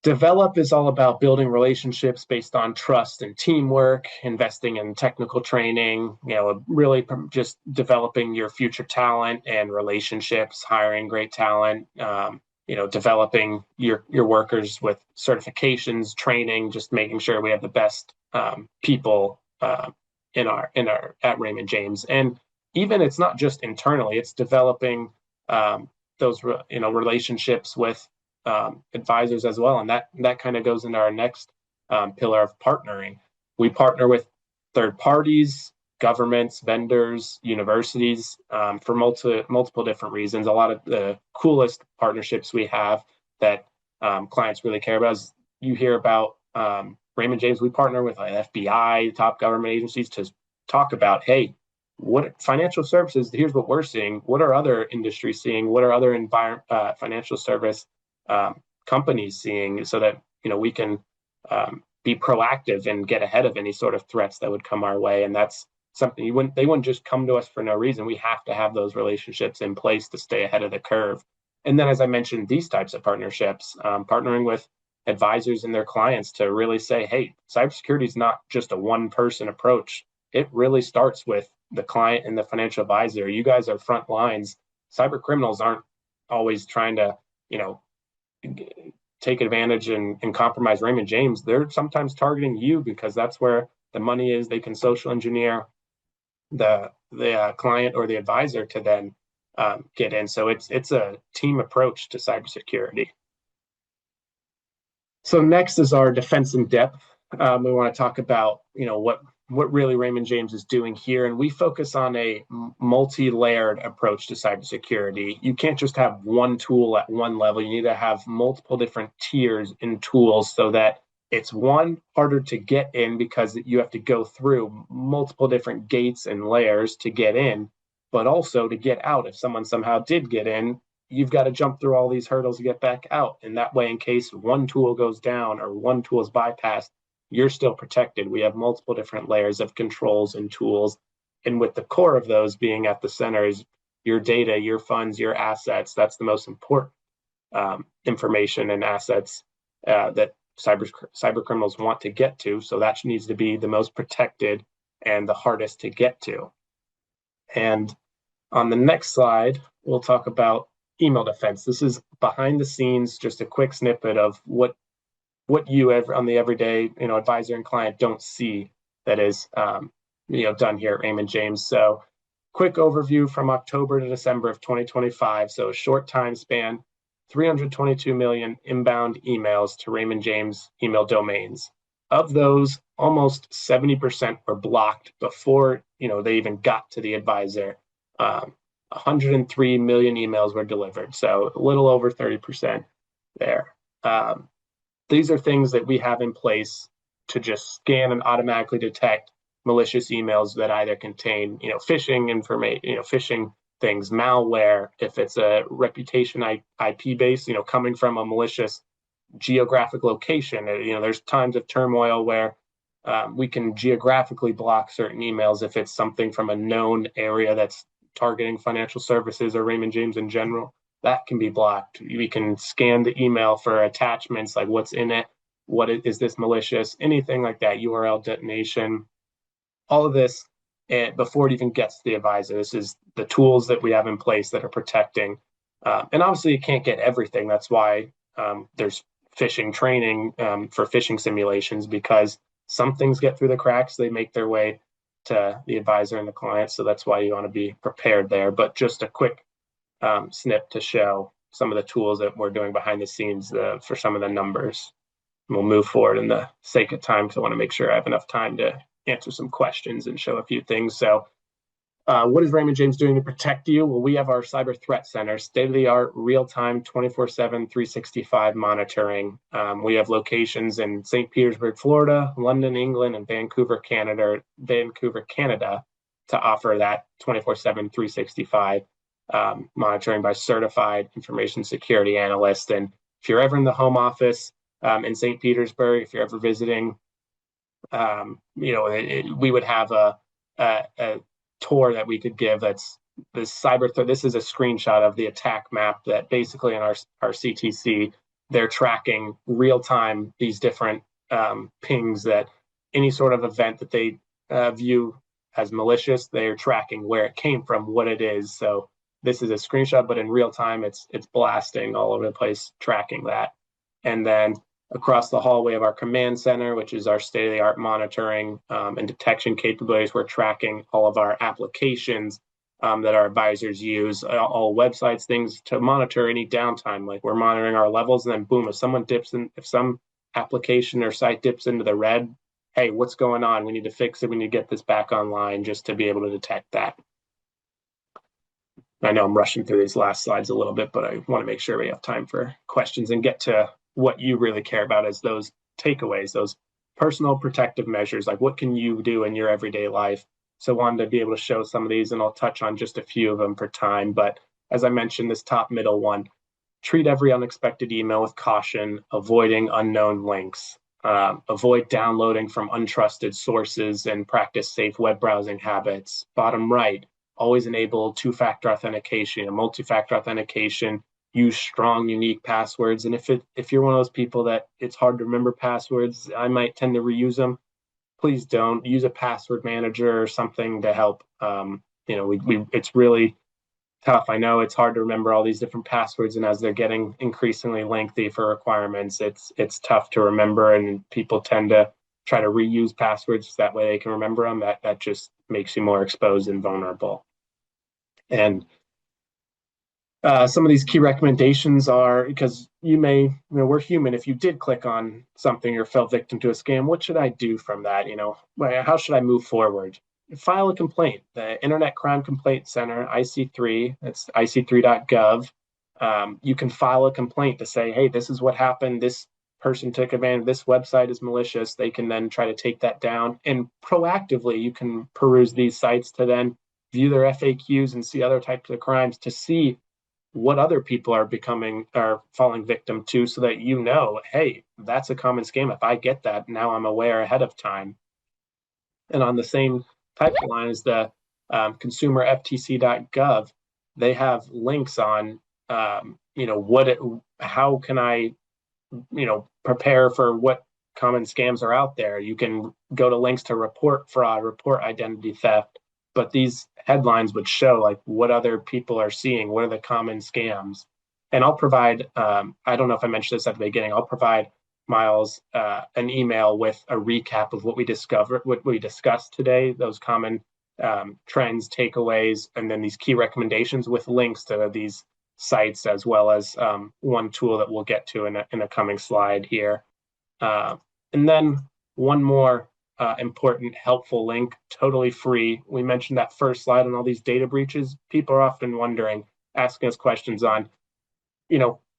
[SPEAKER 3] Develop is all about building relationships based on trust and teamwork, investing in technical training, really just developing your future talent and relationships, hiring great talent, developing your workers with certifications, training, just making sure we have the best people at Raymond James. And even it's not just internally, it's developing those relationships with advisors as well. And that kind of goes into our next pillar of partnering. We partner with third parties, governments, vendors, universities for multiple different reasons. A lot of the coolest partnerships we have that clients really care about is you hear about Raymond James. We partner with like FBI, top government agencies to talk about, hey, what financial services, here's what we're seeing. What are other industries seeing? What are other financial service companies seeing, so that we can be proactive and get ahead of any sort of threats that would come our way. And that's something they wouldn't just come to us for no reason. We have to have those relationships in place to stay ahead of the curve. And then, as I mentioned, these types of partnerships, partnering with advisors and their clients to really say, hey, cybersecurity is not just a one-person approach. It really starts with the client and the financial advisor. You guys are front lines. Cyber criminals aren't always trying to, take advantage and compromise Raymond James. They're sometimes targeting you because that's where the money is. They can social engineer the client or the advisor to then get in. So it's a team approach to cybersecurity. So next is our defense in depth. We want to talk about what really Raymond James is doing here, and we focus on a multi-layered approach to cybersecurity. You can't just have one tool at one level. You need to have multiple different tiers and tools so that it's harder to get in because you have to go through multiple different gates and layers to get in, but also to get out. If someone somehow did get in, you've got to jump through all these hurdles to get back out. And that way, in case one tool goes down or one tool is bypassed, you're still protected. We have multiple different layers of controls and tools. And with the core of those being at the center is your data, your funds, your assets. That's the most important information and assets that cyber criminals want to get to. So that needs to be the most protected and the hardest to get to. And on the next slide, we'll talk about email defense. This is behind the scenes, just a quick snippet of what you on the everyday advisor and client don't see that is done here at Raymond James. So quick overview from October to December of 2025. So a short time span, 322 million inbound emails to Raymond James email domains. Of those, almost 70% were blocked before they even got to the advisor. 103 million emails were delivered, so a little over 30% there. These are things that we have in place to just scan and automatically detect malicious emails that either contain, phishing information, phishing things, malware. If it's a reputation IP base, coming from a malicious geographic location. There's times of turmoil where we can geographically block certain emails if it's something from a known area that's targeting financial services or Raymond James in general. That can be blocked. We can scan the email for attachments, like what's in it, is this malicious, anything like that, URL detonation, all of this before it even gets to the advisor. This is the tools that we have in place that are protecting. And obviously, you can't get everything. That's why there's phishing training for phishing simulations, because some things get through the cracks. They make their way to the advisor and the client. So that's why you want to be prepared there. But just a quick snip to show some of the tools that we're doing behind the scenes for some of the numbers. And we'll move forward in the sake of time, because I want to make sure I have enough time to answer some questions and show a few things. So what is Raymond James doing to protect you? Well, we have our Cyber Threat Center, state-of-the-art, real-time, 24/7, 365 monitoring. We have locations in St. Petersburg, Florida, London, England, and Vancouver, Canada, to offer that 24/7, 365 monitoring by certified information security analysts. And if you're ever in the home office in St. Petersburg, if you're ever visiting, we would have a tour that we could give. That's this cyber threat. This is a screenshot of the attack map that basically in our CTC, they're tracking real time these different pings, that any sort of event that they view as malicious, they're tracking where it came from, what it is. So this is a screenshot, but in real time, it's blasting all over the place, tracking that. And then across the hall, we have our command center, which is our state-of-the-art monitoring and detection capabilities. We're tracking all of our applications that our advisors use, all websites, things to monitor any downtime. Like we're monitoring our levels, and then boom, if some application or site dips into the red, hey, what's going on? We need to fix it. We need to get this back online just to be able to detect that. I know I'm rushing through these last slides a little bit, but I want to make sure we have time for questions and get to what you really care about as those takeaways, those personal protective measures, like what can you do in your everyday life. So I wanted to be able to show some of these, and I'll touch on just a few of them for time. But as I mentioned, this top middle one, treat every unexpected email with caution, avoiding unknown links. Avoid downloading from untrusted sources and practice safe web browsing habits. Bottom right, always enable two-factor authentication and multi-factor authentication. Use strong, unique passwords. And if you're one of those people that it's hard to remember passwords, I might tend to reuse them. Please don't use a password manager or something to help. It's really tough. I know it's hard to remember all these different passwords, and as they're getting increasingly lengthy for requirements, it's tough to remember, and people tend to try to reuse passwords that way they can remember them. That just makes you more exposed and vulnerable. And some of these key recommendations are, because we're human. If you did click on something or fell victim to a scam, what should I do from that? How should I move forward? File a complaint. The Internet Crime Complaint Center, IC3, that's ic3.gov. You can file a complaint to say, hey, this is what happened. This person took advantage. This website is malicious. They can then try to take that down. And proactively, you can peruse these sites to then view their FAQs and see other types of crimes to see what other people are falling victim to, so that hey, that's a common scam. If I get that, now I'm aware ahead of time. And on the same type of line as the consumerftc.gov, they have links on, how can I, prepare for what common scams are out there. You can go to links to report fraud, report identity theft, but these headlines would show like what other people are seeing, what are the common scams. And I'll provide, I don't know if I mentioned this at the beginning, I'll provide Miles an email with a recap of what we discussed today, those common trends, takeaways, and then these key recommendations with links to these sites, as well as one tool that we'll get to in a coming slide here. And then one more important, helpful link, totally free. We mentioned that first slide on all these data breaches. People are often wondering, asking us questions on,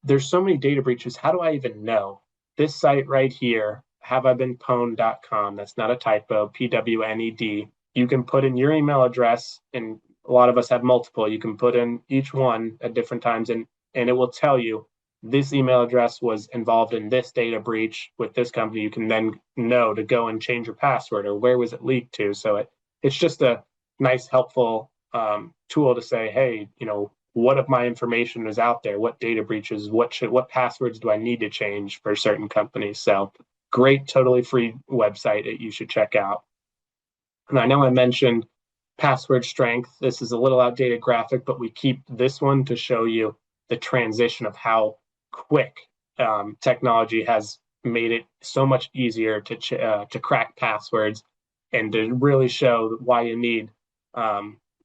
[SPEAKER 3] there's so many data breaches. How do I even know? This site right here, haveibeenpwned.com, that's not a typo, PWNED. You can put in your email address, and a lot of us have multiple. You can put in each one at different times, and it will tell you this email address was involved in this data breach with this company. You can then know to go and change your password, or where was it leaked to. So it's just a nice, helpful tool to say, hey, what of my information is out there? What data breaches? What passwords do I need to change for certain companies? So great, totally free website that you should check out. And I know I mentioned password strength. This is a little outdated graphic, but we keep this one to show you the transition of how quick technology has made it so much easier to crack passwords, and to really show why you need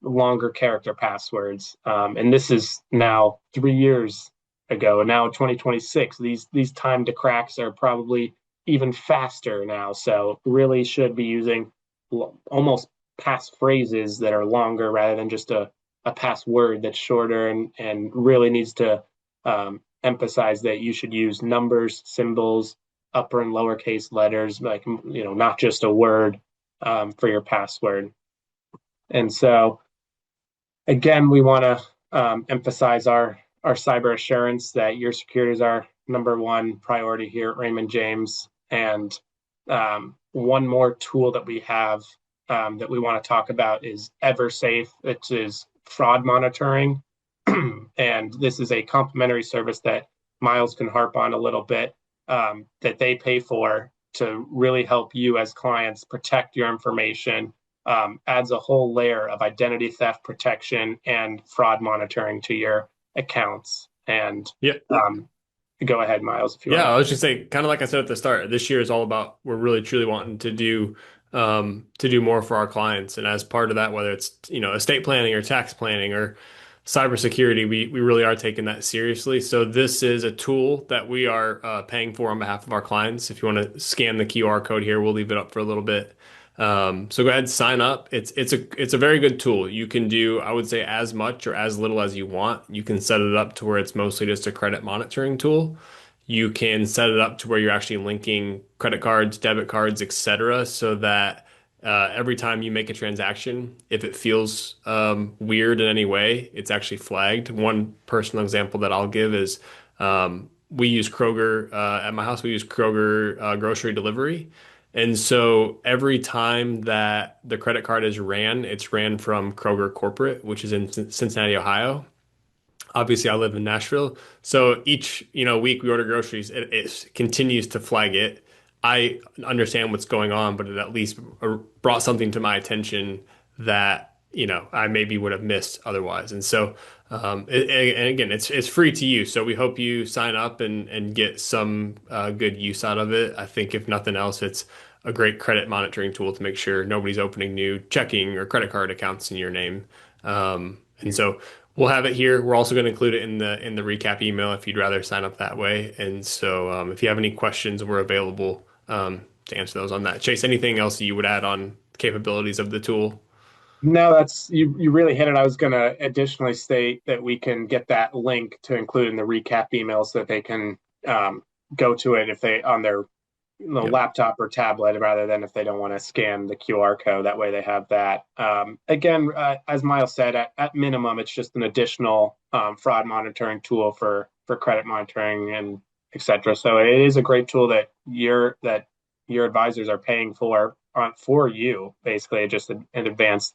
[SPEAKER 3] longer character passwords. And this is now 3 years ago. Now in 2026, these time to cracks are probably even faster now. So really should be using almost pass phrases that are longer rather than just a password that's shorter, and really needs to emphasize that you should use numbers, symbols, upper and lowercase letters, like, not just a word for your password. And so again, we want to emphasize our cyber assurance, that your security is our number one priority here at Raymond James. And one more tool that we have that we want to talk about is EverSafe, which is fraud monitoring. And this is a complimentary service that Miles can harp on a little bit, that they pay for to really help you as clients protect your information. Adds a whole layer of identity theft protection and fraud monitoring to your accounts. And
[SPEAKER 1] Yeah.
[SPEAKER 3] Go ahead, Miles, if you want.
[SPEAKER 1] I was just saying, kind of like I said at the start, this year is all about, we're really truly wanting to do more for our clients. And as part of that, whether it's, estate planning or tax planning or cybersecurity, we really are taking that seriously. So this is a tool that we are paying for on behalf of our clients. If you want to scan the QR code here, we'll leave it up for a little bit. So go ahead, sign up. It's a very good tool. You can do, I would say, as much or as little as you want. You can set it up to where it's mostly just a credit monitoring tool. You can set it up to where you're actually linking credit cards, debit cards, etc., so that every time you make a transaction, if it feels weird in any way, it's actually flagged. One personal example that I'll give is we use Kroger at my house. We use Kroger grocery delivery. And so every time that the credit card is ran, it's ran from Kroger Corporate, which is in Cincinnati, Ohio. Obviously, I live in Nashville, so each week we order groceries. It continues to flag it. I understand what's going on, but it at least brought something to my attention that I maybe would have missed otherwise. And so, and again, it's free to use. So we hope you sign up and get some good use out of it. I think if nothing else, it's a great credit monitoring tool to make sure nobody's opening new checking or credit card accounts in your name. And so we'll have it here. We're also going to include it in the recap email if you'd rather sign up that way. And so if you have any questions, we're available to answer those on that. Chase, anything else you would add on capabilities of the tool?
[SPEAKER 3] No, that's you really hit it. I was going to additionally state that we can get that link to include in the recap email so that they can go to it if they on their
[SPEAKER 1] Yep.
[SPEAKER 3] laptop or tablet rather than if they don't want to scan the QR code. That way they have that. Again, as Miles said, at minimum, it's just an additional fraud monitoring tool for credit monitoring and etc. So it is a great tool that your advisors are paying for you, basically, just an advanced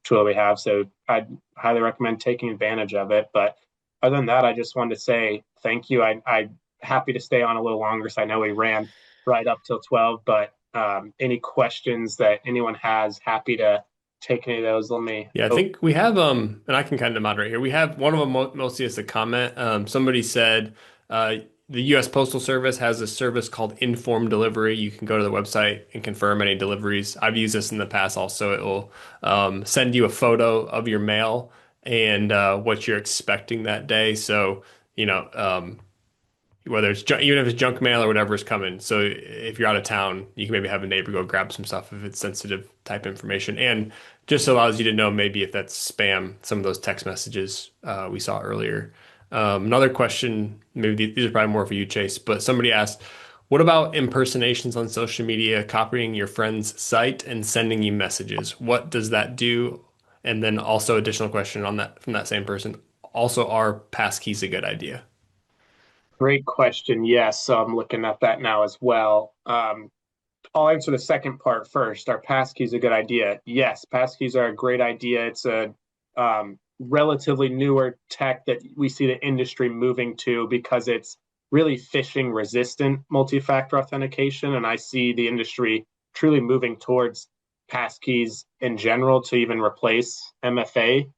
[SPEAKER 3] tool we have. So I'd highly recommend taking advantage of it. But other than that, I just wanted to say thank you. I'm happy to stay on a little longer, so I know we ran right up till 12, but any questions that anyone has, happy to take any of those. Let me.
[SPEAKER 1] Yeah, I think we have and I can kind of moderate here. We have one of them mostly as a comment. Somebody said the U.S. Postal Service has a service called Informed Delivery. You can go to the website and confirm any deliveries. I've used this in the past also. It will send you a photo of your mail and what you're expecting that day. So, whether it's even if it's junk mail or whatever is coming. So if you're out of town, you can maybe have a neighbor go grab some stuff if it's sensitive type information, and just allows you to know maybe if that's spam. Some of those text messages we saw earlier. Another question, maybe these are probably more for you, Chase, but somebody asked, what about impersonations on social media, copying your friend's site and sending you messages? What does that do? And then also additional question on that from that same person. Also, are passkeys a good idea?
[SPEAKER 3] Great question. Yes, so I'm looking at that now as well. I'll answer the second part first. Are passkeys a good idea? Yes, passkeys are a great idea. It's a relatively newer tech that we see the industry moving to because it's really phishing resistant multi-factor authentication. And I see the industry truly moving towards passkeys in general to even replace MFA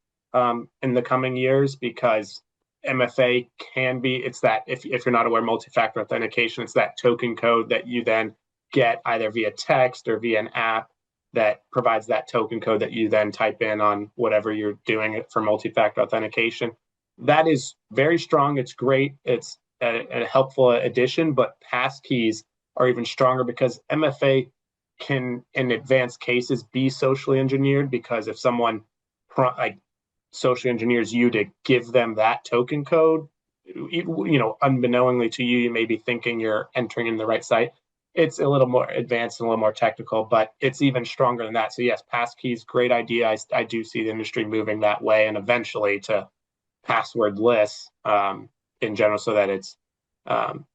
[SPEAKER 3] in the coming years, because MFA can be, it's that if you're not aware, multi-factor authentication, it's that token code that you then get either via text or via an app that provides that token code that you then type in on whatever you're doing it for multi-factor authentication. That is very strong. It's great. It's a helpful addition, but passkeys are even stronger because MFA can, in advanced cases, be socially engineered, because if someone like socially engineers you to give them that token code, unbeknowingly to you, you may be thinking you're entering in the right site. It's a little more advanced and a little more technical, but it's even stronger than that. So yes, passkeys, great idea. I do see the industry moving that way, and eventually to passwordless in general, so that it's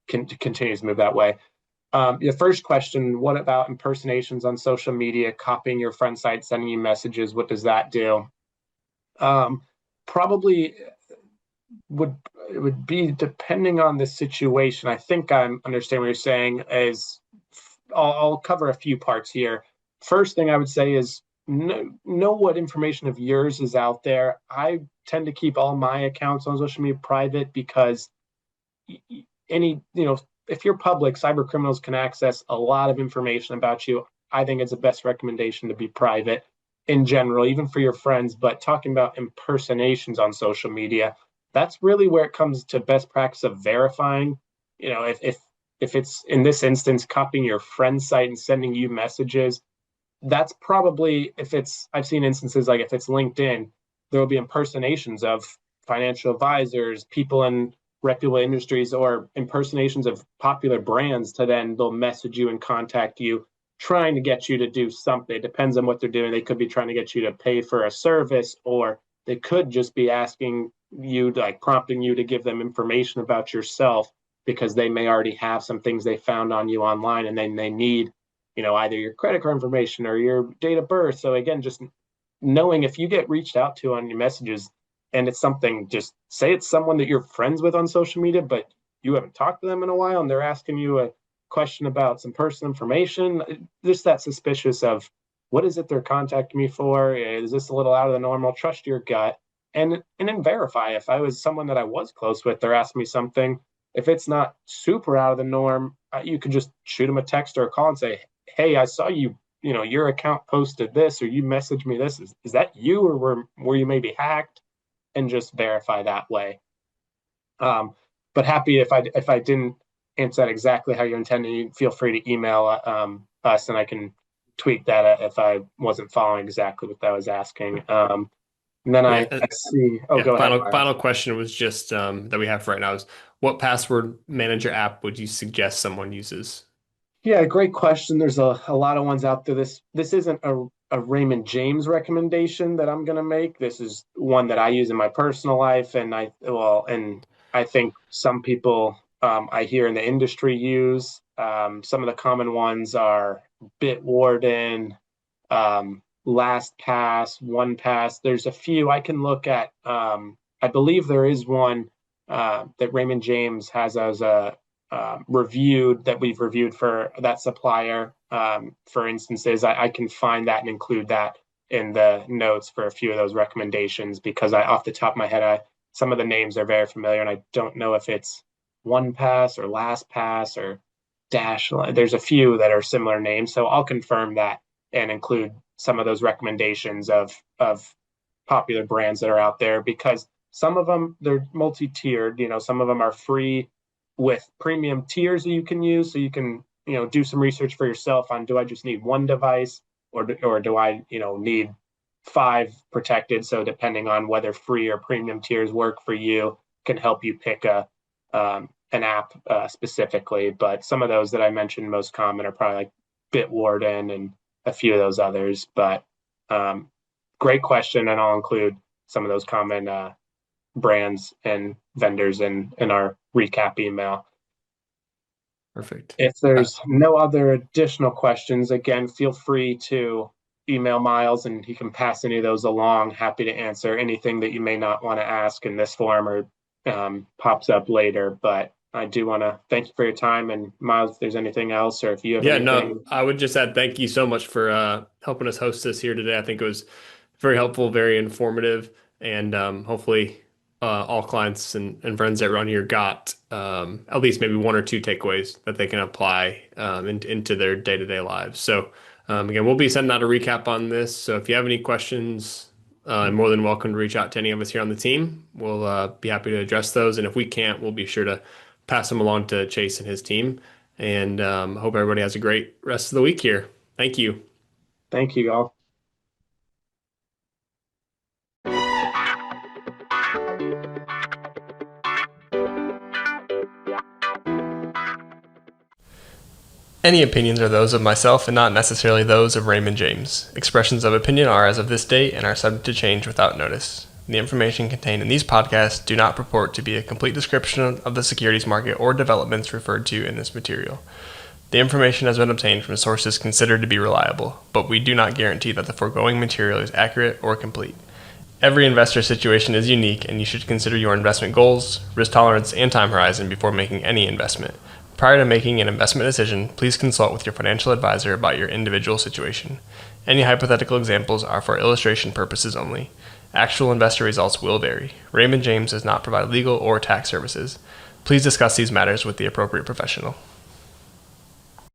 [SPEAKER 3] continues to move that way. Your first question, what about impersonations on social media, copying your friend's site, sending you messages? What does that do? Probably it would be depending on the situation. I think I understand what you're saying. I'll cover a few parts here. First thing I would say is know what information of yours is out there. I tend to keep all my accounts on social media private, because if you're public, cyber criminals can access a lot of information about you. I think it's the best recommendation to be private. in general, even for your friends, but talking about impersonations on social media, that's really where it comes to best practice of verifying. If it's in this instance copying your friend's site and sending you messages, that's probably, if it's, I've seen instances like if it's LinkedIn, there will be impersonations of financial advisors, people in reputable industries, or impersonations of popular brands to then they'll message you and contact you trying to get you to do something. It depends on what they're doing. They could be trying to get you to pay for a service, or they could just be asking you, like prompting you to give them information about yourself because they may already have some things they found on you online and then they need, either your credit card information or your date of birth. So again, just knowing if you get reached out to on your messages and it's something, just say it's someone that you're friends with on social media, but you haven't talked to them in a while and they're asking you a question about some personal information, just that suspicious of what is it they're contacting me for? Is this a little out of the normal? Trust your gut and then verify. If I was someone that I was close with, they're asking me something. If it's not super out of the norm, you could just shoot them a text or a call and say, hey, I saw you, your account posted this or you messaged me this. Is that you, or were you maybe hacked? And just verify that way. But happy if I didn't answer that exactly how you intended, feel free to email us and I can tweak that if I wasn't following exactly what I was asking. And then
[SPEAKER 1] Yeah,
[SPEAKER 3] I see. Oh,
[SPEAKER 1] yeah.
[SPEAKER 3] go ahead.
[SPEAKER 1] Final question was just that we have for right now is, what password manager app would you suggest someone uses?
[SPEAKER 3] Yeah, great question. There's a lot of ones out there. This isn't a Raymond James recommendation that I'm going to make. This is one that I use in my personal life, and I think some people I hear in the industry use. Some of the common ones are Bitwarden, LastPass, OnePass. There's a few I can look at. I believe there is one that Raymond James has as a we've reviewed for that supplier. For instances, I can find that and include that in the notes for a few of those recommendations because off the top of my head, some of the names are very familiar and I don't know if it's OnePass or LastPass or Dash. There's a few that are similar names, so I'll confirm that and include some of those recommendations of popular brands that are out there because some of them they're multi-tiered. Some of them are free with premium tiers that you can use, so you can do some research for yourself on, do I just need one device or do I need 5 protected? So depending on whether free or premium tiers work for you, can help you pick an app specifically. But some of those that I mentioned most common are probably like Bitwarden and a few of those others. But great question, and I'll include some of those common brands and vendors in our recap email.
[SPEAKER 1] Perfect.
[SPEAKER 3] If there's no other additional questions, again, feel free to email Miles and he can pass any of those along. Happy to answer anything that you may not want to ask in this form or pops up later. But I do want to thank you for your time. And Miles, if there's anything else or if you have anything.
[SPEAKER 1] No, I would just add thank you so much for helping us host this here today. I think it was very helpful, very informative, and hopefully all clients and friends that run here got at least maybe 1 or 2 takeaways that they can apply into their day-to-day lives. So again, we'll be sending out a recap on this. So if you have any questions, I'm more than welcome to reach out to any of us here on the team. We'll be happy to address those. And if we can't, we'll be sure to pass them along to Chase and his team. And hope everybody has a great rest of the week here. Thank you.
[SPEAKER 3] Thank you all.
[SPEAKER 1] Any opinions are those of myself and not necessarily those of Raymond James. Expressions of opinion are as of this date and are subject to change without notice. The information contained in these podcasts do not purport to be a complete description of the securities market or developments referred to in this material. The information has been obtained from sources considered to be reliable, but we do not guarantee that the foregoing material is accurate or complete. Every investor situation is unique, and you should consider your investment goals, risk tolerance, and time horizon before making any investment. Prior to making an investment decision, please consult with your financial advisor about your individual situation. Any hypothetical examples are for illustration purposes only. Actual investor results will vary. Raymond James does not provide legal or tax services. Please discuss these matters with the appropriate professional.